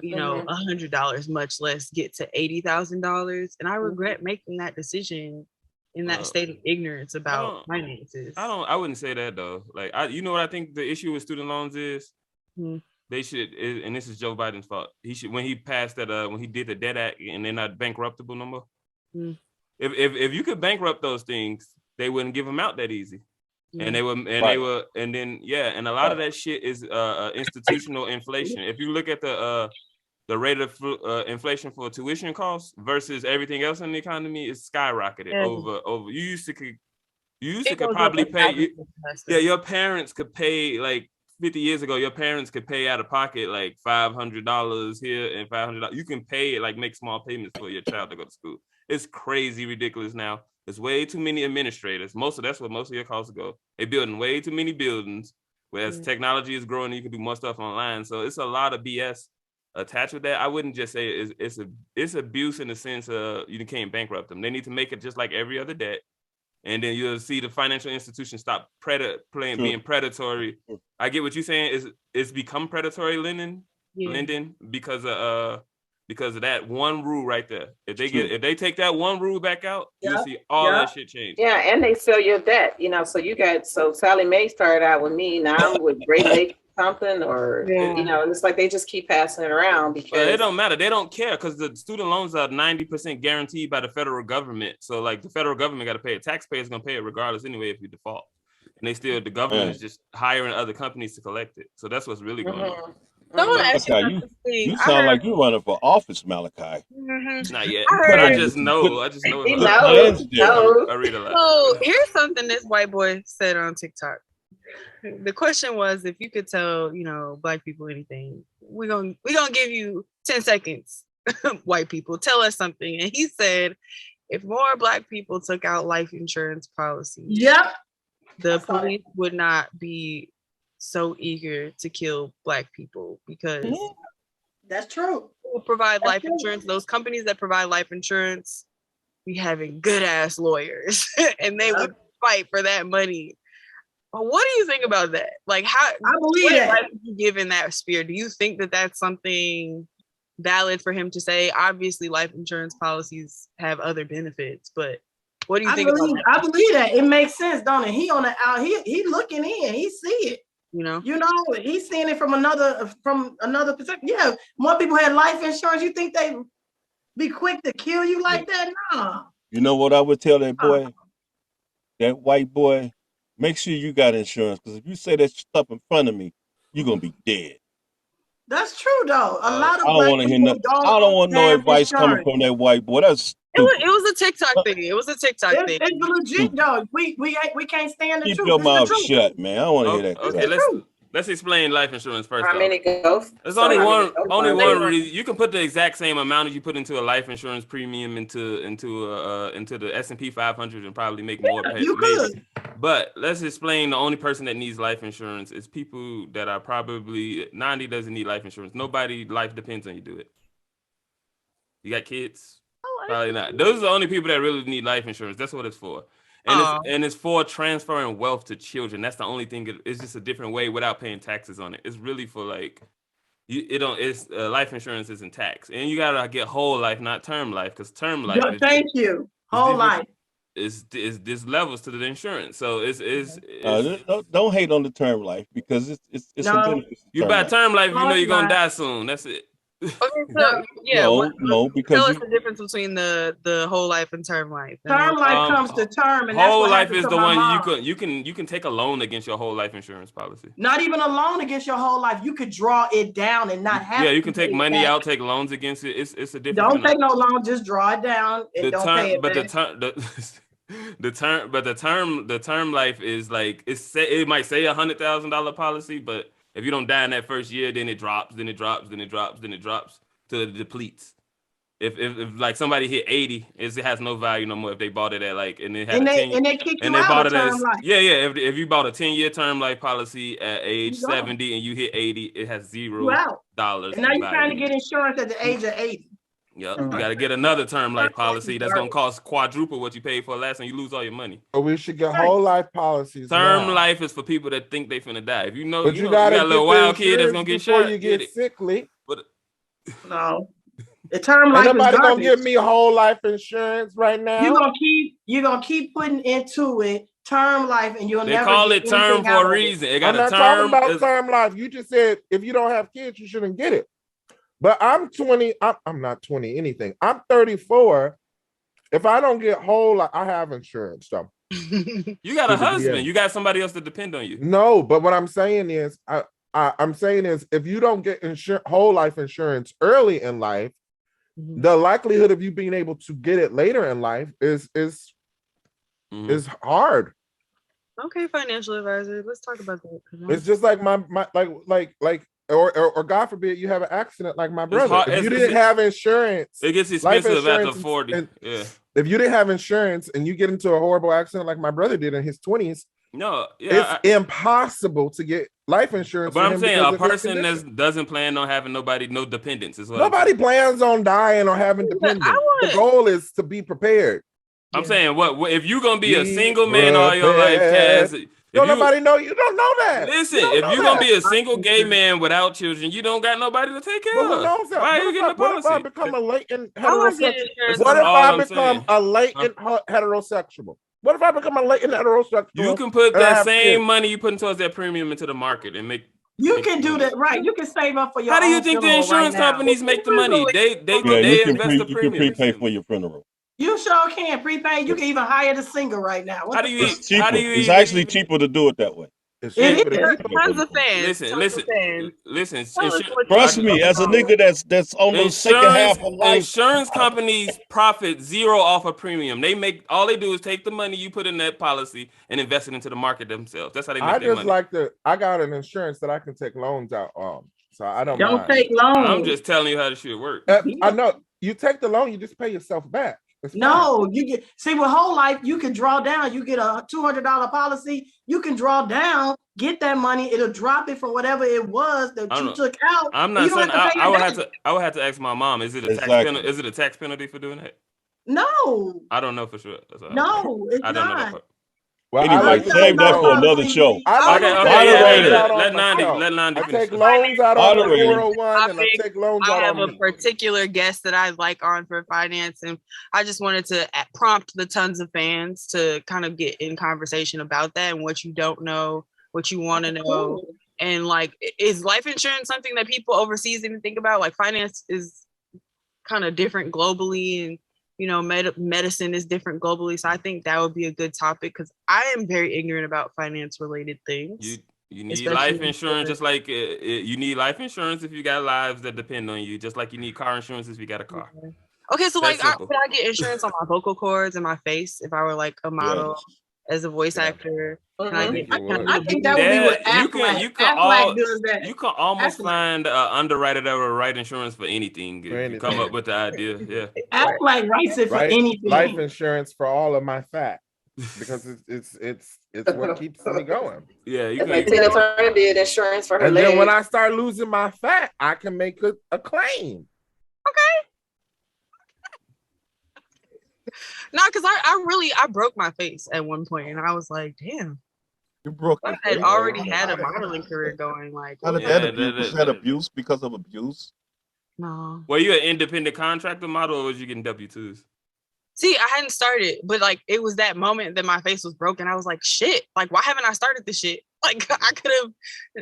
$100, much less get to $80,000. And I regret making that decision in that state of ignorance about finances. I wouldn't say that though. Like, you know what I think the issue with student loans is? Mm-hmm. They should, and this is Joe Biden's fault. He should, when he passed that, when he did the Debt Act, and they're not bankruptable no more. Mm. If you could bankrupt those things, they wouldn't give them out that easy, and they were, and a lot of that shit is institutional inflation. If you look at the rate of inflation for tuition costs versus everything else in the economy, it's skyrocketed over. You used to could probably pay. Your parents could pay like. 50 years ago, your parents could pay out of pocket like $500 here and $500. You can pay it, like make small payments for your child to go to school. It's crazy ridiculous now. There's way too many administrators. That's where most of your costs go. They're building way too many buildings. Whereas technology is growing, you can do more stuff online. So it's a lot of BS attached with that, I wouldn't just say it's abuse in the sense of you can't bankrupt them. They need to make it just like every other debt. And then you'll see the financial institution stop being predatory. I get what you're saying. It's become predatory lending because of that one rule right there. If they take that one rule back out, you'll see all that shit change. Yeah, and they sell your debt. So Sally Mae started out with me. Now I'm with Great Lake something, or it's like they just keep passing it around because it don't matter. They don't care because the student loans are 90% guaranteed by the federal government. So like the federal government got to pay it. Taxpayers gonna pay it regardless anyway if you default. And the government is just hiring other companies to collect it. So that's what's really going on. Malachi, you sound like you're running for office, Malachi. Not yet. I just know. I read a lot. So here's something this white boy said on TikTok. The question was, if you could tell, Black people anything, we're gonna give you 10 seconds. White people, tell us something. And he said, if more Black people took out life insurance policies, the police would not be so eager to kill Black people because that's true. People provide life insurance. Those companies that provide life insurance be having good ass lawyers, and they would fight for that money. What do you think about that? Like, how I believe that you give in that sphere? Do you think that that's something valid for him to say? Obviously, life insurance policies have other benefits, but what do you think about that? I believe that it makes sense, don't it? He on the out. He looking in. He see it. He's seeing it from another perspective. Yeah, more people had life insurance. You think they be quick to kill you like that? Nah. You know what I would tell that boy, that white boy? Make sure you got insurance, because if you say that stuff in front of me, you're gonna be dead. That's true though. A lot of I don't want to hear nothing. I don't want no advice coming from that white boy. That's it was a TikTok thing. It was a TikTok thing. It's legit though. We can't stand the truth. Keep your mouth shut, man. I don't want to hear that. Okay, let's explain life insurance first. How many goes? There's only one reason. You can put the exact same amount as you put into a life insurance premium into the S&P 500 and probably make more. You could. But let's explain. The only person that needs life insurance is people that are probably Nandi doesn't need life insurance. Nobody life depends on you do it. You got kids? Probably not. Those are the only people that really need life insurance. That's what it's for. And it's for transferring wealth to children. That's the only thing. It's just a different way without paying taxes on it. It's really for like, life insurance isn't taxed, and you gotta get whole life, not term life, because term life. Whole life. There's levels to the insurance, so don't hate on the term life because it's a benefit. You buy term life, you know you're gonna die soon. That's it. Okay, so because tell us the difference between the whole life and term life. Term life comes to term, and whole life is the one you can take a loan against your whole life insurance policy. Not even a loan against your whole life. You could draw it down and not have. Yeah, you can take money out, take loans against it. It's a different. Don't take no loan. Just draw it down and don't pay it back. The term life is like it might say $100,000 policy, but if you don't die in that first year, then it drops till it depletes. If like somebody hit 80, it has no value no more if they bought it at like and they kicked you out of term life. If you bought a 10-year term life policy at age 70 and you hit 80, it has $0. And now you're trying to get insurance at the age of 80. Yep, you got to get another term life policy that's gonna cost quadruple what you paid for last, and you lose all your money. So we should get whole life policies. Term life is for people that think they finna die. If you got a little wild kid that's gonna get shot, you get sickly. No, the term life. Nobody gonna give me whole life insurance right now. You're gonna keep putting into it term life, and you'll never. They call it term for a reason. It got I'm not talking about term life. You just said if you don't have kids, you shouldn't get it. But I'm 20. I'm not 20 anything. I'm 34. If I don't get whole, I have insurance. So you got a husband. You got somebody else to depend on you. No, but what I'm saying is, I'm saying is, if you don't get whole life insurance early in life, the likelihood of you being able to get it later in life is hard. Okay, financial advisor. Let's talk about that. It's just like my or God forbid you have an accident like my brother. If you didn't have insurance, it gets expensive after 40. If you didn't have insurance and you get into a horrible accident like my brother did in his 20s, it's impossible to get life insurance. But for I'm him saying because a of his person that condition. doesn't plan on having no dependents is what Nobody plans on dying or having But dependents. I The would. goal is to be prepared. I'm Yeah. saying what if you gonna be a Be single man all your life, prepared. Kaz? Don't nobody know you. Don't know that. Listen, You don't if know you're gonna that. be a single gay man without children, you don't got nobody to take But care who of. knows that? Why are you getting a What if I policy? become a latent I want to get heterosexual? insurance. That's What if all I I'm become saying. a latent heterosexual? What if I become a latent heterosexual? You can put and I that have same kids? money you putting towards that premium into the market and make. You can do that, right? You can save up for your How do you own think the funeral insurance right now. companies make the money? They you can invest the you can prepay premium. for your funeral. You sure can prepay. You can even hire the singer right now. What How the do you? It's cheaper. How do you It's even? actually cheaper to do it that way. It's It cheaper to is. keep Tons of fans. Listen, tons of fans. listen. Tell us what Trust you me, think as a about nigga that's on the second half of life. Insurance companies profit zero off a premium. All they do is take the money you put in that policy and invest it into the market themselves. That's how they make their money. I got an insurance that I can take loans out on, so I don't Don't mind. take loans. I'm just telling you how the shit works. I know you take the loan, you just pay yourself back. It's fine. No, you get with whole life, you can draw down. You get a $200 policy, you can draw down, get that money, it'll drop it from whatever it was that you took out. I'm not saying I would have to ask my mom, is it a tax penalty? Is it a tax penalty for doing that? No. I don't know for sure. No, it's I don't know that not. part. Well, anyway, save that for another show. Let Nandi. I take loans out on the 401 and I take loans out on I have a particular guest that I like on for finance, and I just wanted to prompt the tons of fans to kind of get in conversation about that and what you don't know, what you want to know, and like, is life insurance something that people overseas even think about? Like, finance is kind of different globally, and you know, medicine is different globally. So I think that would be a good topic because I am very ignorant about finance related things. You need life insurance, just like you need life insurance if you got lives that depend on you, just like you need car insurance if you got a car. Okay, so like, could I get insurance on my vocal cords and my face if I were like a model as a voice actor? I think that would be what Affleck you can almost find an underwriter that will write insurance for anything if you come up with the idea. Yeah, Affleck writes it for anything. Life insurance for all of my fat because it's what keeps me going. Yeah, you can. Tina Turner did insurance for her and legs. then when I start losing my fat, I can make a claim. Okay. No, because I broke my face at one point, and I was like, damn. You broke. I had already had a modeling career going. Like, was that abuse because of abuse? No. Were you an independent contractor model, or was you getting W-2s? See, I hadn't started, but like, it was that moment that my face was broken. I was like, shit, like, why haven't I started this shit? Like, I could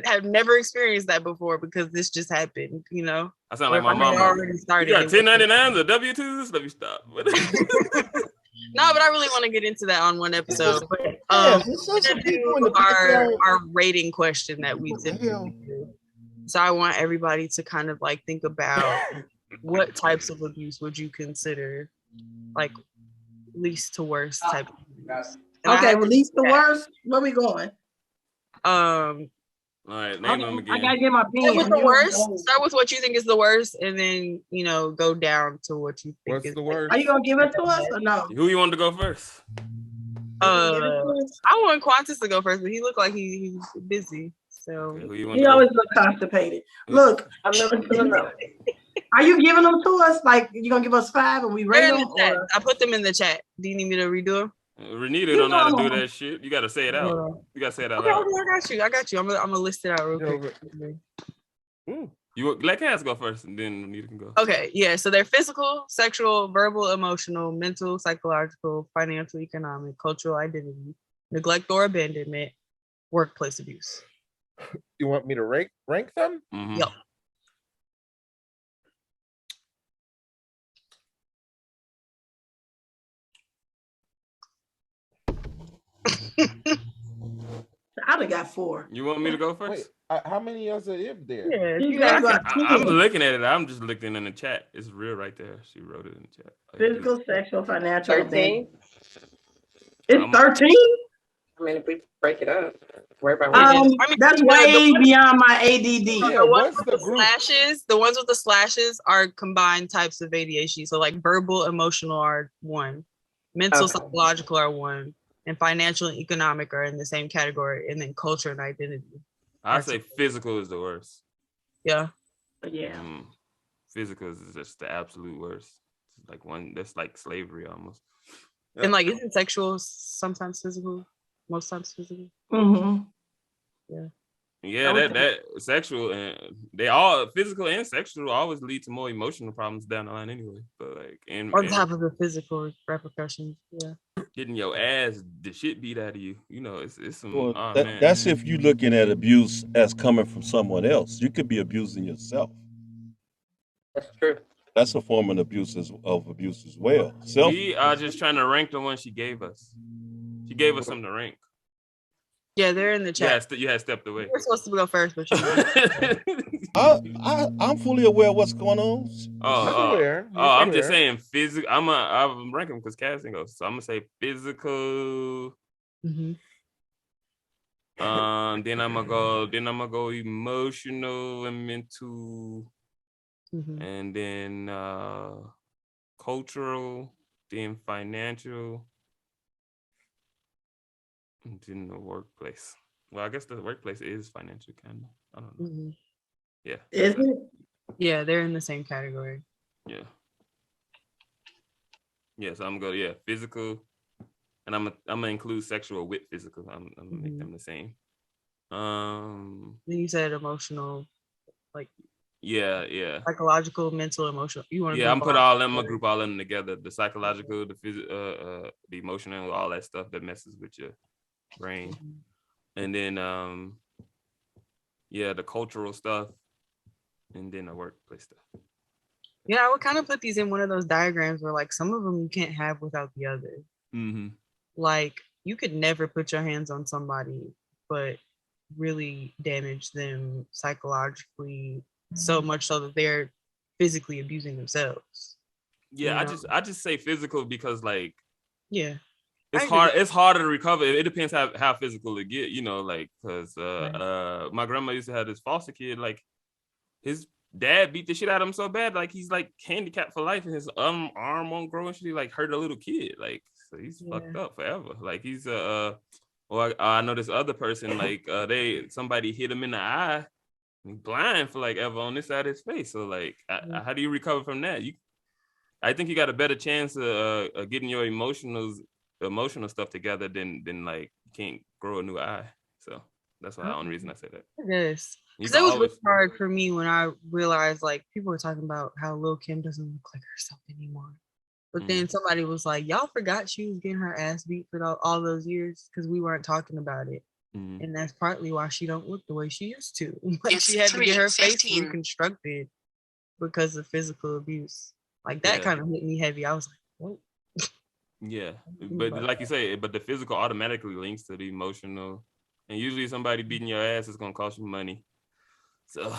have never experienced that before because this just happened, you know? I sound like my mom. Already started. You got 1099s or W-2s? Let me stop. No, but I really want to get into that on one episode. But our rating question that we typically do. So I want everybody to kind of like think about what types of abuse would you consider like least to worst type of abuse. Okay, least to worst. Where we going? All right, name them again. I gotta get my pen. Start with the worst. Start with what you think is the worst, and then go down to what you think is the worst. Are you gonna give it to us or no? Who you want to go first? I want Quantis to go first, but he looked like he's busy. So he always looks constipated. Look, I'm never. Are you giving them to us? Like you gonna give us 5 and we rate them? I put them in the chat. Do you need me to redo them? Renita don't know how to do that shit. You gotta say it out. You gotta say it out loud. Okay, I got you. I'm gonna list it out real quick. You let Kaz go first, and then Renita can go. Okay, yeah. So they're physical, sexual, verbal, emotional, mental, psychological, financial, economic, cultural identity, neglect or abandonment, workplace abuse. You want me to rank them? Mm-hmm. Yep. I done got 4. You want me to go first? Wait, how many is there? Yeah, I'm looking at it. I'm just looking in the chat. It's real right there. She wrote it in the chat. Physical, sexual, financial. 13. It's 13. I mean, if we break it up, that's way beyond my ADD. The ones with the slashes, the ones with the slashes are combined types of ADHD. So like verbal, emotional are 1, mental, psychological are 1, and financial and economic are in the same category, and then culture and identity. I say physical is the worst. Yeah. Yeah. Physical is just the absolute worst. It's like one that's like slavery almost. Yep. And like, isn't sexual sometimes physical? Most times physical. Mm-hmm. Yeah. Yeah, that sexual and they all physical and sexual always lead to more emotional problems down the line anyway. But like on top of the physical repercussions, yeah. Getting your ass the shit beat out of you, it's some. Well, that's if you're looking at abuse as coming from someone else. You could be abusing yourself. That's true. That's a form of abuse as well. We are just trying to rank the ones she gave us. She gave us some to rank. Yeah, they're in the chat. You had stepped away. We're supposed to go first, but I'm fully aware of what's going on. I'm just saying physical. I'm ranking them because casting goes. So I'm gonna say physical. Mm-hmm. Then I'm gonna go emotional and mental, and then cultural, then financial. In the workplace. Well, I guess the workplace is financial, kind of. I don't know. Mm-hmm. Yeah. Is it? Yeah, they're in the same category. Yeah. Yeah, so I'm gonna go, physical, and I'm gonna include sexual with physical. I'm gonna make them the same. Then you said emotional, like. Yeah. Psychological, mental, emotional. You want to? Yeah, I'm group all of them together. The psychological, the physical, the emotional, all that stuff that messes with your brain, and then the cultural stuff, and then the workplace stuff. Yeah, I would kind of put these in one of those diagrams where like some of them you can't have without the other. Mm-hmm. Like you could never put your hands on somebody, but really damage them psychologically so much so that they're physically abusing themselves. Yeah, I just say physical because like it's hard. It's harder to recover. It depends how physical it get, because my grandma used to have this foster kid. Like his dad beat the shit out of him so bad, like he's like handicapped for life, and his arm won't grow, and she like hurt a little kid. Like so he's fucked up forever. Like he's I know this other person like somebody hit him in the eye, blind for like ever on this side of his face. So like how do you recover from that? I think you got a better chance of getting your emotional stuff together than like you can't grow a new eye. So that's the only reason I say that. Yes, because it was really hard for me when I realized like people were talking about how Lil' Kim doesn't look like herself anymore. But then somebody was like, y'all forgot she was getting her ass beat for all those years because we weren't talking about it. And that's partly why she don't look the way she used to. Like she had to get her face reconstructed because of physical abuse. Like that kind of hit me heavy. I was like, whoa. Yeah, but like you say, but the physical automatically links to the emotional, and usually somebody beating your ass is gonna cost you money. So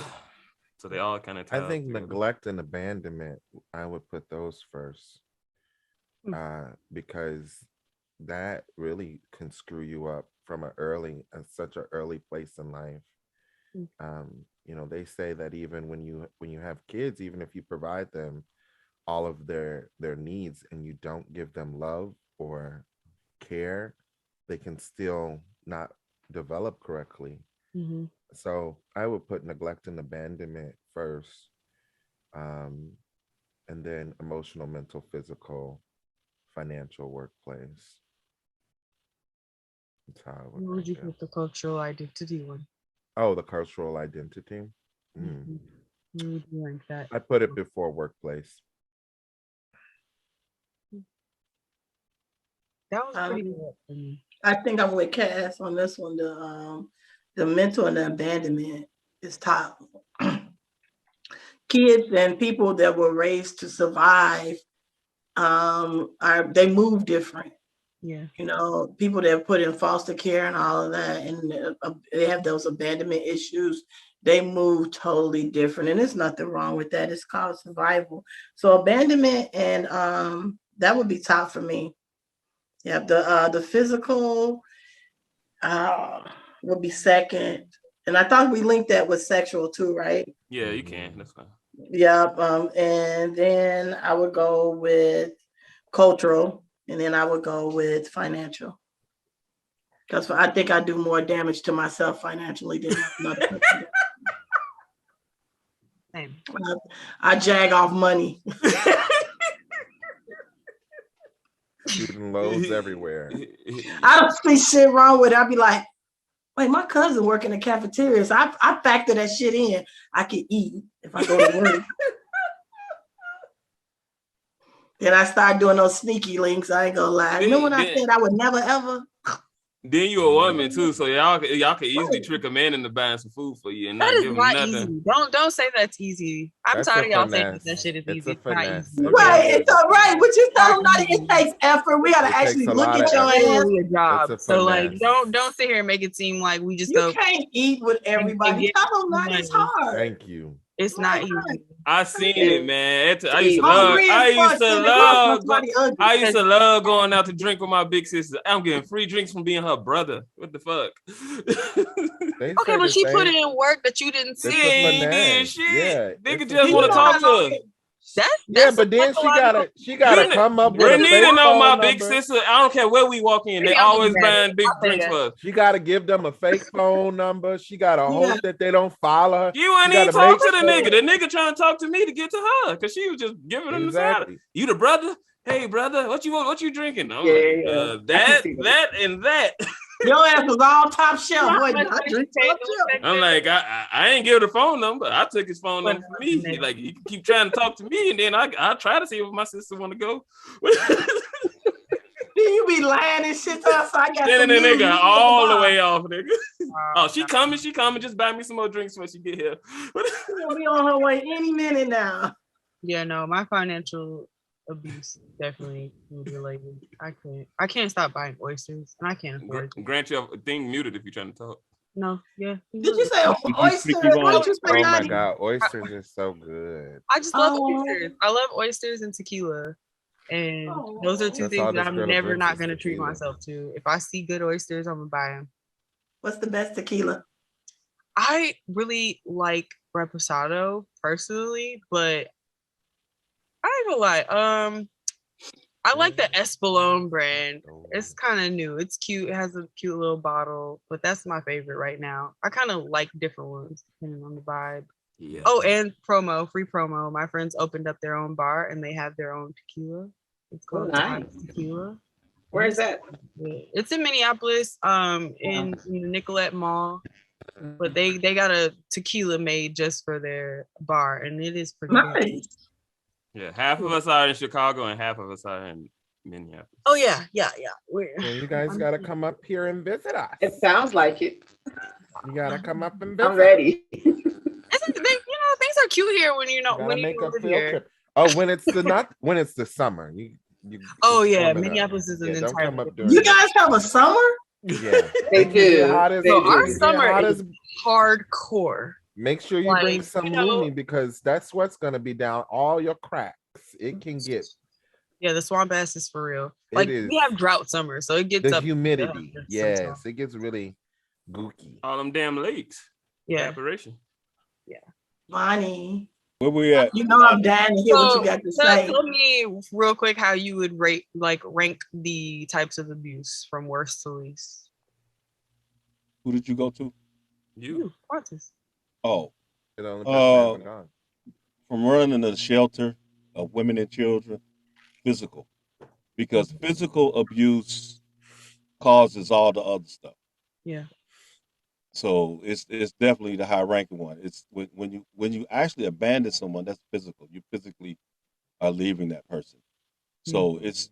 they all kind of. I think neglect and abandonment. I would put those first, because that really can screw you up from such an early place in life. They say that even when you have kids, even if you provide them all of their needs and you don't give them love or care, they can still not develop correctly. So I would put neglect and abandonment first, and then emotional, mental, physical, financial, workplace. That's how I would. Where would you put the cultural identity one? Oh, the cultural identity. Where would you rank that? I put it before workplace. That was pretty good for me. I think I'm with Kaz on this one. The mental and the abandonment is top. Kids and people that were raised to survive, they move different. Yeah. People that are put in foster care and all of that, and they have those abandonment issues. They move totally different, and there's nothing wrong with that. It's called survival. So abandonment and that would be top for me. Yeah, the physical would be second, and I thought we linked that with sexual too, right? Yeah, you can. That's fine. Yeah, and then I would go with cultural, and then I would go with financial. Because I think I do more damage to myself financially than another person. Same. I jag off money. Shooting loads everywhere. I don't see shit wrong with it. I'd be like, wait, my cousin work in the cafeteria, so I factor that shit in. I can eat if I go to work. Then I start doing those sneaky links. I ain't gonna lie. Remember when I said I would never ever? Then you a woman too, so y'all can easily trick a man into buying some food for you and not That is give him not nothing. easy. Don't say that's easy. I'm tired of y'all saying that shit is easy. It's not easy. Right, it's all right. But you tell them that it takes effort. We gotta actually look at your ass. A job. So like, don't sit here and make it seem like we just you can't eat with everybody. Tell them that it's hard. Thank you. It's not easy. I seen it, man. I used to love going out to drink with my big sister. I'm getting free drinks from being her brother. What the fuck? Okay, but she put in work that you didn't see. She did shit. Yeah, nigga just want to talk to her. Yeah, but then she gotta come up with a need to know my phone big number. sister. I don't care where we walk in. They always buying big drinks for us. She gotta give them a fake phone number. She gotta hope that they don't follow her. You wouldn't even talk to the nigga. The nigga trying to talk to me to get to her because she was just giving him the side. You the brother? Hey brother, what you want? What you drinking? I'm like, that and that. Your ass was all top shelf. Boy, I'm like, I ain't give the phone number. I took his phone number for me. Like, he can keep trying to talk to me, and then I try to see if my sister want to go. You be lying and shit to us. So I got then the nigga all the way off, nigga. Oh, she coming. Just buy me some more drinks when she get here. She'll be on her way any minute now. Yeah, no, my financial abuse definitely food related. I can't stop buying oysters, and I can't afford it. Grant your thing muted if you're trying to talk. No, yeah. Did you say oysters? Oh my god, oysters are so good. I just love oysters. I love oysters and tequila, and those are two things that I'm never not gonna treat myself to. If I see good oysters, I'm gonna buy them. What's the best tequila? I really like Reposado personally, but I ain't gonna lie. I like the Espolón brand. It's kind of new. It's cute. It has a cute little bottle, but that's my favorite right now. I kind of like different ones depending on the vibe. Yeah. Oh, and free promo. My friends opened up their own bar and they have their own tequila. It's called Tequila. Where is that? It's in Minneapolis, in Nicolette Mall. But they got a tequila made just for their bar, and it is pretty good. Yeah, half of us are in Chicago and half of us are in Minneapolis. Oh yeah. Well, you guys gotta come up here and visit us. It sounds like it. You gotta come up and visit. I'm ready. Things are cute here when you make a field trip. Oh, when it's the summer. Minneapolis is an entire. You guys have a summer? Yeah, they do. Our summer is hardcore. Make sure you bring some Looney because that's what's gonna be down all your cracks. It can get. Yeah, the swamp ass is for real. Like we have drought summer, so it gets the up humidity. Yes, it gets really gooky. All them damn lakes. Yeah. Evaporation. Yeah. Bonnie. Where we at? You know I'm dying to hear what you got to say. Tell me real quick how you would rank the types of abuse from worst to least. Who did you go to? You, Quantis. Oh. From running a shelter of women and children, physical. Because physical abuse causes all the other stuff. Yeah. So it's definitely the high ranking one. It's when you actually abandon someone, that's physical. You physically are leaving that person. So it's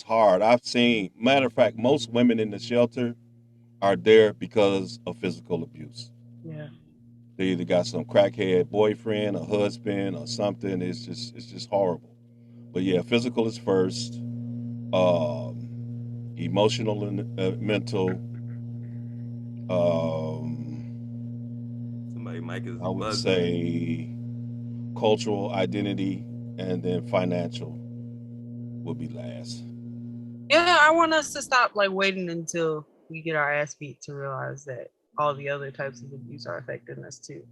hard. I've seen, matter of fact, most women in the shelter are there because of physical abuse. Yeah. They either got some crackhead boyfriend or husband or something. It's just horrible. But yeah, physical is first. Emotional and mental. Somebody mic is I would say cultural identity, and then financial will be last. Yeah, I want us to stop waiting until we get our ass beat to realize that all the other types of abuse are affecting us too.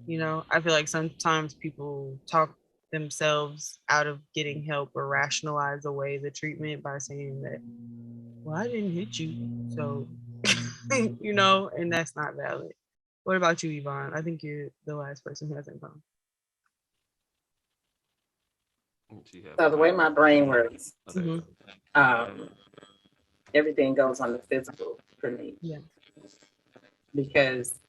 I feel like sometimes people talk themselves out of getting help or rationalize away the treatment by saying that, well, I didn't hit you, so you know, and that's not valid. What about you, Yvonne? I think you're the last person who hasn't gone. So the way my brain works, Mhm. Everything goes on the physical for me. Yeah. Because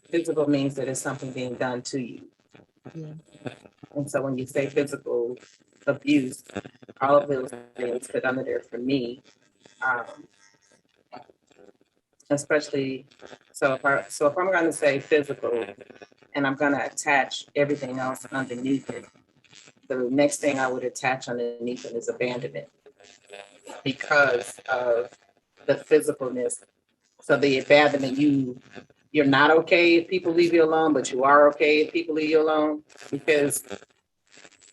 physical means that it's something being done to you. Yeah. And so when you say physical abuse, all of those things fit under there for me. Especially, so if I'm going to say physical, and I'm going to attach everything else underneath it, the next thing I would attach underneath it is abandonment, because of the physicalness. So the abandonment, you're not okay if people leave you alone, but you are okay if people leave you alone, because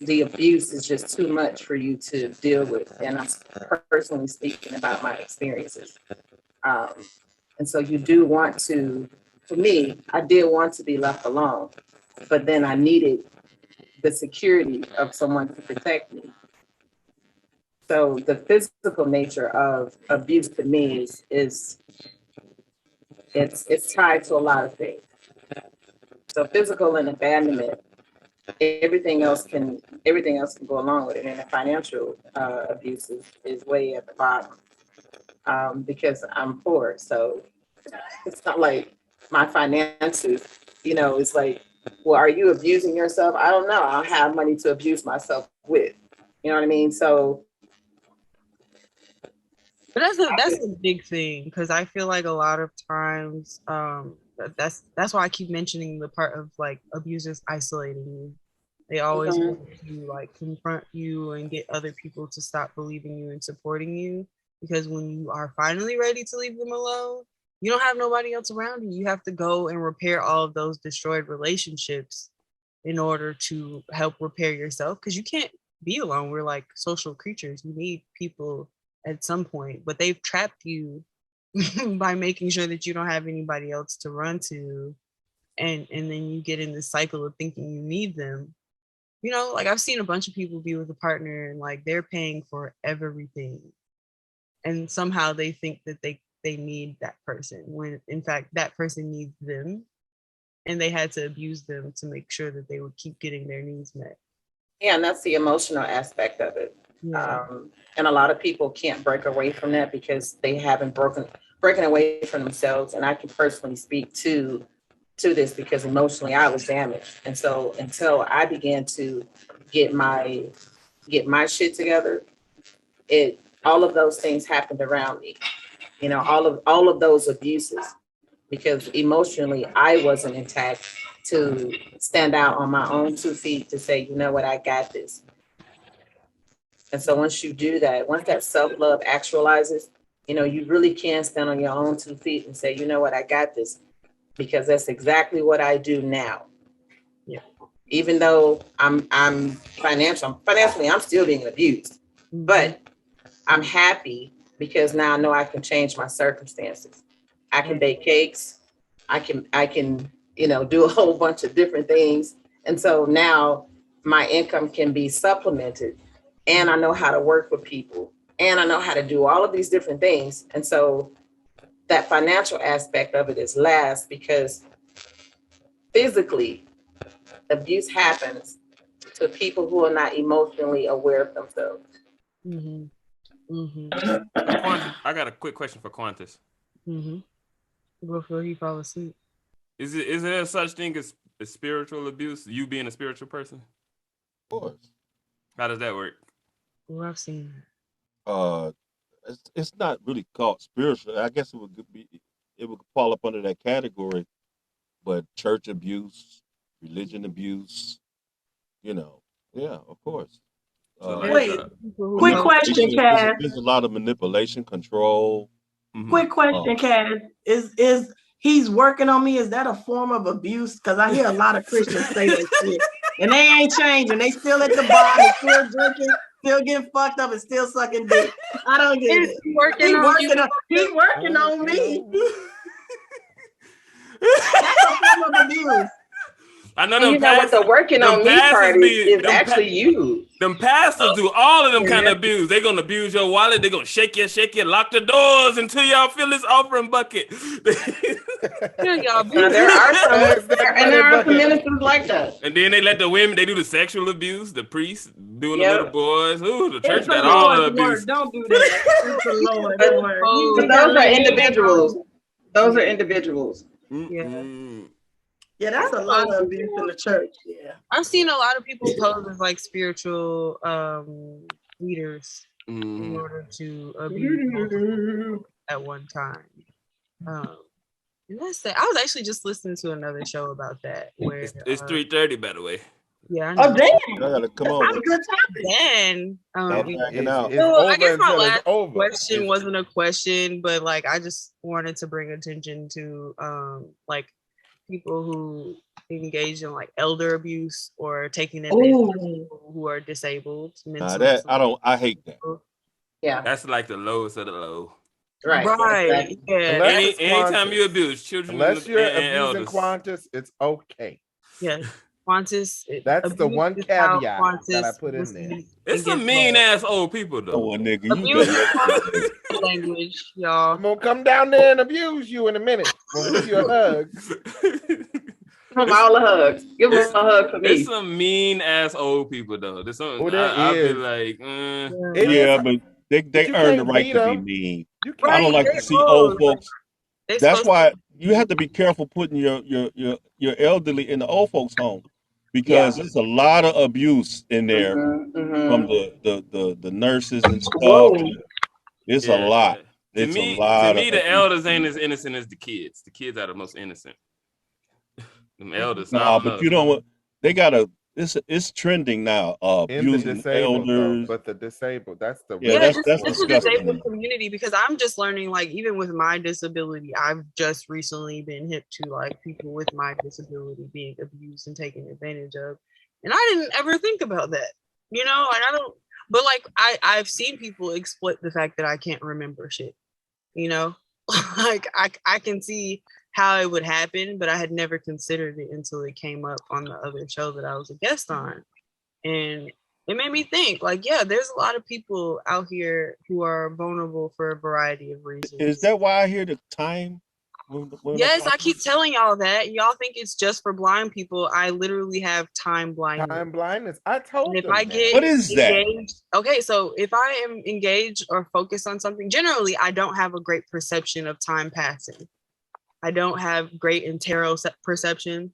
the abuse is just too much for you to deal with. And I'm personally speaking about my experiences. And so you do want to, for me, I did want to be left alone, but then I needed the security of someone to protect me. So the physical nature of abuse to me is it's tied to a lot of things. So physical and abandonment, everything else can go along with it. And the financial abuse is way at the bottom, because I'm poor. So it's not like my finances, it's like, well, are you abusing yourself? I don't know. I don't have money to abuse myself with. You know what I mean? So, but that's a big thing, because I feel like a lot of times that's why I keep mentioning the part of like abusers isolating you. They always want to like confront you and get other people to stop believing you and supporting you, because when you are finally ready to leave them alone, you don't have nobody else around you. You have to go and repair all of those destroyed relationships in order to help repair yourself, because you can't be alone. We're like social creatures. You need people at some point, but they've trapped you by making sure that you don't have anybody else to run to, and then you get in this cycle of thinking you need them. Like I've seen a bunch of people be with a partner and like they're paying for everything, and somehow they think that they need that person, when in fact that person needs them, and they had to abuse them to make sure that they would keep getting their needs met. Yeah, and that's the emotional aspect of it. Yeah. And a lot of people can't break away from that because they haven't breaking away from themselves. And I can personally speak to this because emotionally I was damaged. And so until I began to get my shit together, all of those things happened around me. All of those abuses, because emotionally I wasn't intact to stand out on my own 2 feet to say, you know what, I got this. And so once you do that, once that self-love actualizes, you really can stand on your own 2 feet and say, you know what, I got this, because that's exactly what I do now. Yeah. Even though I'm financially, I'm still being abused, but I'm happy because now I know I can change my circumstances. I can bake cakes. I can, do a whole bunch of different things. And so now my income can be supplemented, and I know how to work with people, and I know how to do all of these different things. And so that financial aspect of it is last, because physically abuse happens to people who are not emotionally aware of themselves. Mm-hmm. Mm-hmm. Quantis, I got a quick question for Quantis. Mm-hmm. Before he fall asleep. Is there such thing as spiritual abuse? You being a spiritual person? Of course. How does that work? Well, I've seen that. It's not really called spiritual. I guess it would fall up under that category, but church abuse, religion abuse, yeah, of course. So like, Wait, quick question, Kaz. There's a lot of manipulation, control. Mm-hmm. Quick question, Kaz. Is he's working on me? Is that a form of abuse? Because I hear a lot of Christians say that shit, and they ain't changing. They still at the bar, they still drinking, still getting fucked up, and still sucking dick. I don't get it. He's working on me. That's a form of abuse. I know And them you know what? The working on me part is actually you. Them pastors do all of them kind of abuse. They're gonna abuse your wallet. They're gonna shake you, lock the doors until y'all fill this offering bucket. Y'all there are some ministers like that. And then they let the women. They do the sexual abuse. The priests doing the little boys. Ooh, the church It's got the all Lord's the abuse. word. Don't do that. It's the Lord. But those are individuals. Those are individuals. Yeah, that's a lot of abuse in the church. Yeah, I've seen a lot of people pose as like spiritual leaders in order to abuse at one time. And that's that. I was actually just listening to another show about that. Where It's 3:30, by the way. Yeah. Oh damn! I gotta come on. That's a good topic. Then so I guess my last question wasn't a question, but like I just wanted to bring attention to like people who engage in like elder abuse or taking advantage of people who are disabled. I hate that. Yeah, that's like the lowest of the low. Right. Yeah. Anytime you abuse children, unless you're abusing elders. Quantis, it's okay. Yeah. Quantis. That's the one caveat that I put in there. It's some mean ass old people though. Oh, nigga, you language, y'all. I'm gonna come down there and abuse you in a minute. We'll give you a hug. Give them all a hug. Give them a hug for me. It's some mean ass old people though. There's some. I feel like. But they earn the right to be mean. I don't like to see old folks. That's why you have to be careful putting your elderly in the old folks home, because there's a lot of abuse in there from the nurses and stuff. It's a lot. It's a lot. To me, the elders ain't as innocent as the kids. The kids are the most innocent. Them elders. No, but you know what? They gotta. It's trending now. Abusing elders, but the disabled. That's the that's it's a disabled community, because I'm just learning, like, even with my disability, I've just recently been hip to like people with my disability being abused and taken advantage of, and I didn't ever think about that. You know, like I don't. But like I've seen people exploit the fact that I can't remember shit. You know, like I can see how it would happen, but I had never considered it until it came up on the other show that I was a guest on. And it made me think, like, yeah, there's a lot of people out here who are vulnerable for a variety of reasons. Is that why I hear the time? Yes, I keep telling y'all that. Y'all think it's just for blind people. I literally have time blindness. Time blindness. I told you. If I get what is engaged, that? Okay, so if I am engaged or focused on something, generally I don't have a great perception of time passing. I don't have great interoception,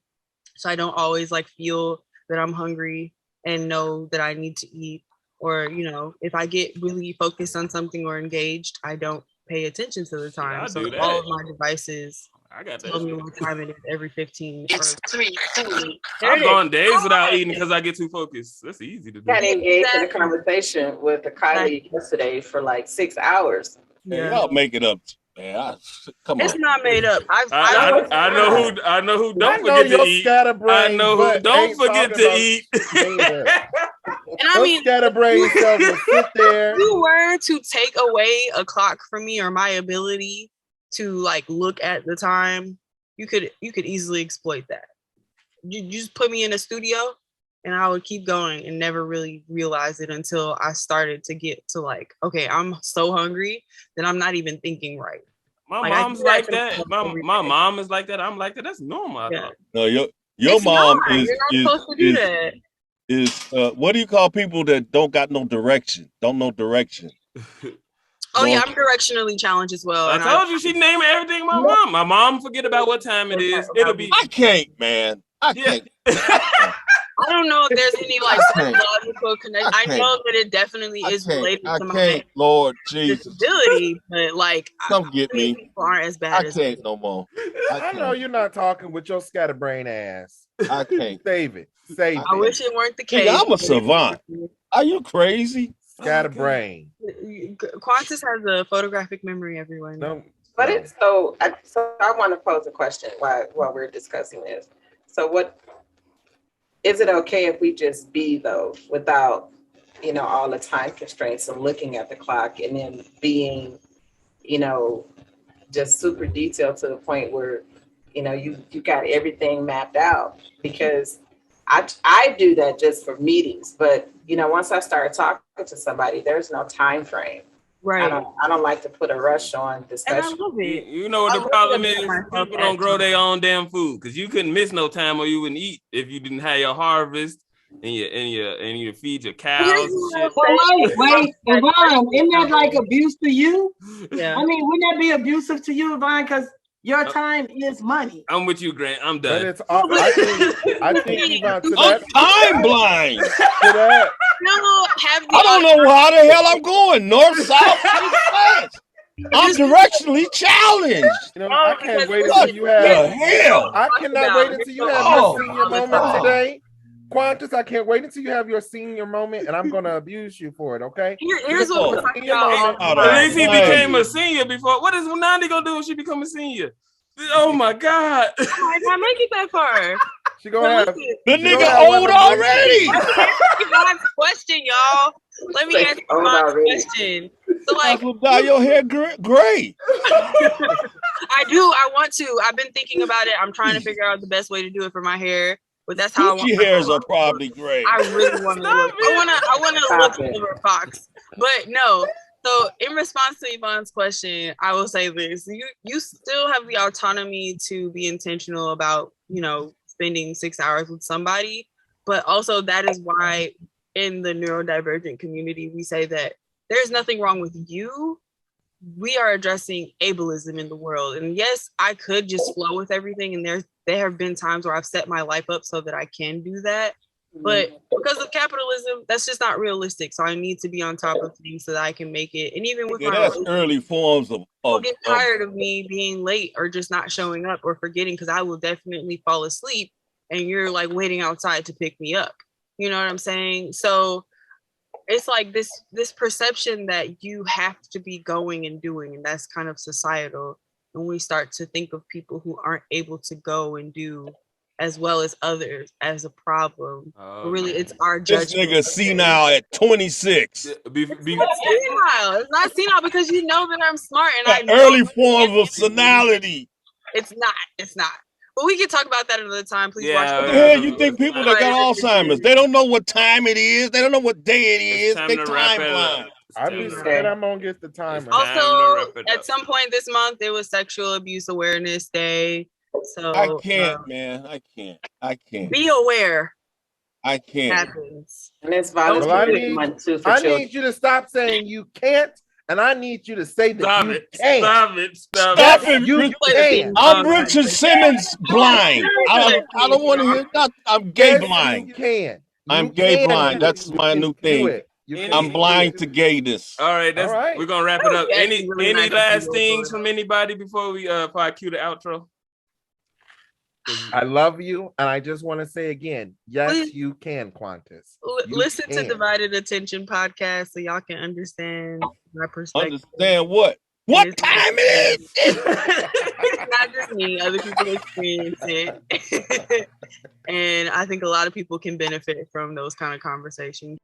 so I don't always like feel that I'm hungry and know that I need to eat. Or, you know, if I get really focused on something or engaged, I don't pay attention to the time. I so do that. all of my devices tell me what time it is every 15. It's 3:20. I've gone days without eating because I get too focused. That's easy to do. I got engaged in a conversation with a colleague yesterday for like 6 hours. Yeah, y'all make it up. Man, come on. It's not made up. I know who don't forget to eat. I know who don't forget to eat. And I mean, scatterbrain self will sit there. If you were to take away a clock from me or my ability to like look at the time, you could easily exploit that. You just put me in a studio and I would keep going and never really realize it until I started to get to like, okay, I'm so hungry that I'm not even thinking right. My mom's like that. My mom is like that. I'm like that. That's normal. Yeah. No, your mom is You're not supposed to do that. What do you call people that don't got no direction? Don't know direction. Oh yeah, I'm directionally challenged as well. I told you she named everything my mom. My mom forget about what time it is. It'll be. I can't, man. I can't. I don't know if there's any like psychological connection. I know that it definitely is related to my Lord Jesus disability, but like come get me. People aren't as bad as can't no more. I know you're not talking with your scatterbrain ass. I can't. Save it. I wish it weren't the case. I'm a savant. Are you crazy? Scatterbrain. Quantis has a photographic memory, everyone. No. But it's so I want to pose a question while we're discussing this. So what is it okay if we just be though, without, you know, all the time constraints and looking at the clock and then being, you know, just super detailed to the point where You know, you got everything mapped out, because I do that just for meetings. But, you know, once I start talking to somebody, there's no time frame. Right. I don't like to put a rush on And I discussion. love it. You know what I the love problem to is? get myself People don't at grow time. their own damn food, because you couldn't miss no time or you wouldn't eat if you didn't have your harvest and you feed your cows Here's and what shit. I'll say. Wait, Yvonne, isn't that like abuse to you? Yeah. I mean, wouldn't that be abusive to you, Yvonne? Because your time is money. I'm with you, Grant. I'm But done. it's all, I think Yvonne, to I'm that, time blind. to that, No, have the I don't know how the hell I'm going. North, south, east, west. I'm directionally challenged. you know, Oh, I can't wait What until you the have. hell? I cannot wait until you have Oh, your senior moment today. Quantis, I can't wait until you have your senior moment, and I'm gonna abuse you for it, okay? Here's what we're talking Senior about. moment. Out At of least he line. became a senior before. What is Nandi gonna do when she become a senior? Oh my God. I might not make it that far. She gonna have. The she gonna nigga have one old of them already. Yvonne's question, y'all. Let me Say, answer "Oh, Yvonne's already." question. So, like, Will dye your hair gray. I do. I want to. I've been thinking about it. I'm trying to figure out the best way to do it for my hair, but that's how I want. Gucci my hairs hair are to probably look. gray. I really want to look. I want to Stop look it. over Fox, but no. So, in response to Yvonne's question, I will say this: you still have the autonomy to be intentional about, you know, spending 6 hours with somebody, but also that is why in the neurodivergent community we say that there's nothing wrong with you. We are addressing ableism in the world. And yes, I could just flow with everything. And there have been times where I've set my life up so that I can do that. But because of capitalism, that's just not realistic. So I need to be on top of things so that I can make it. And even with Yeah, my that's relationship, early forms people of get tired of me being late or just not showing up or forgetting, because I will definitely fall asleep and you're like waiting outside to pick me up. You know what I'm saying? So it's like this perception that you have to be going and doing, and that's kind of societal. And we start to think of people who aren't able to go and do as well as others as a problem. But really, it's our this judgment. nigga senile at 26. It's senile. It's not senile because you know that I'm smart and I The know early forms of senility. it's not. It's not. But we can talk about that another time. Please watch. What the hell you think people that got Alzheimer's? They don't know what time it is. They don't know what day it is. They time blind. I'd be scared I'm gonna get the timer. Also, at some point this month, it was Sexual Abuse Awareness Day. So I can't, man. I can't. Be aware. I can't. Happens. And it's Well, volunteer month too for I children. need you to stop saying you can't, and I need you to say that Stop you it. can. Stop it. Stop Stop it. it. You can. I'm Richard Simmons blind. I don't want to hear that. I'm gay Yes, blind. You can. I'm You gay can blind. do it. That's my You new can do thing. it. You can I'm do blind it. to gayness. All right, that's All right. we're gonna wrap it up. Yeah, Any it's really nice to last see you things over. from anybody before I cue the outro? I love you, and I just want to say again, yes, Please. you can, Quantis. You Listen to can. Divided Attention podcast so y'all can understand my perspective. Understand what? What time it is? It's not just me, other people experience it. And I think a lot of people can benefit from those kind of conversations.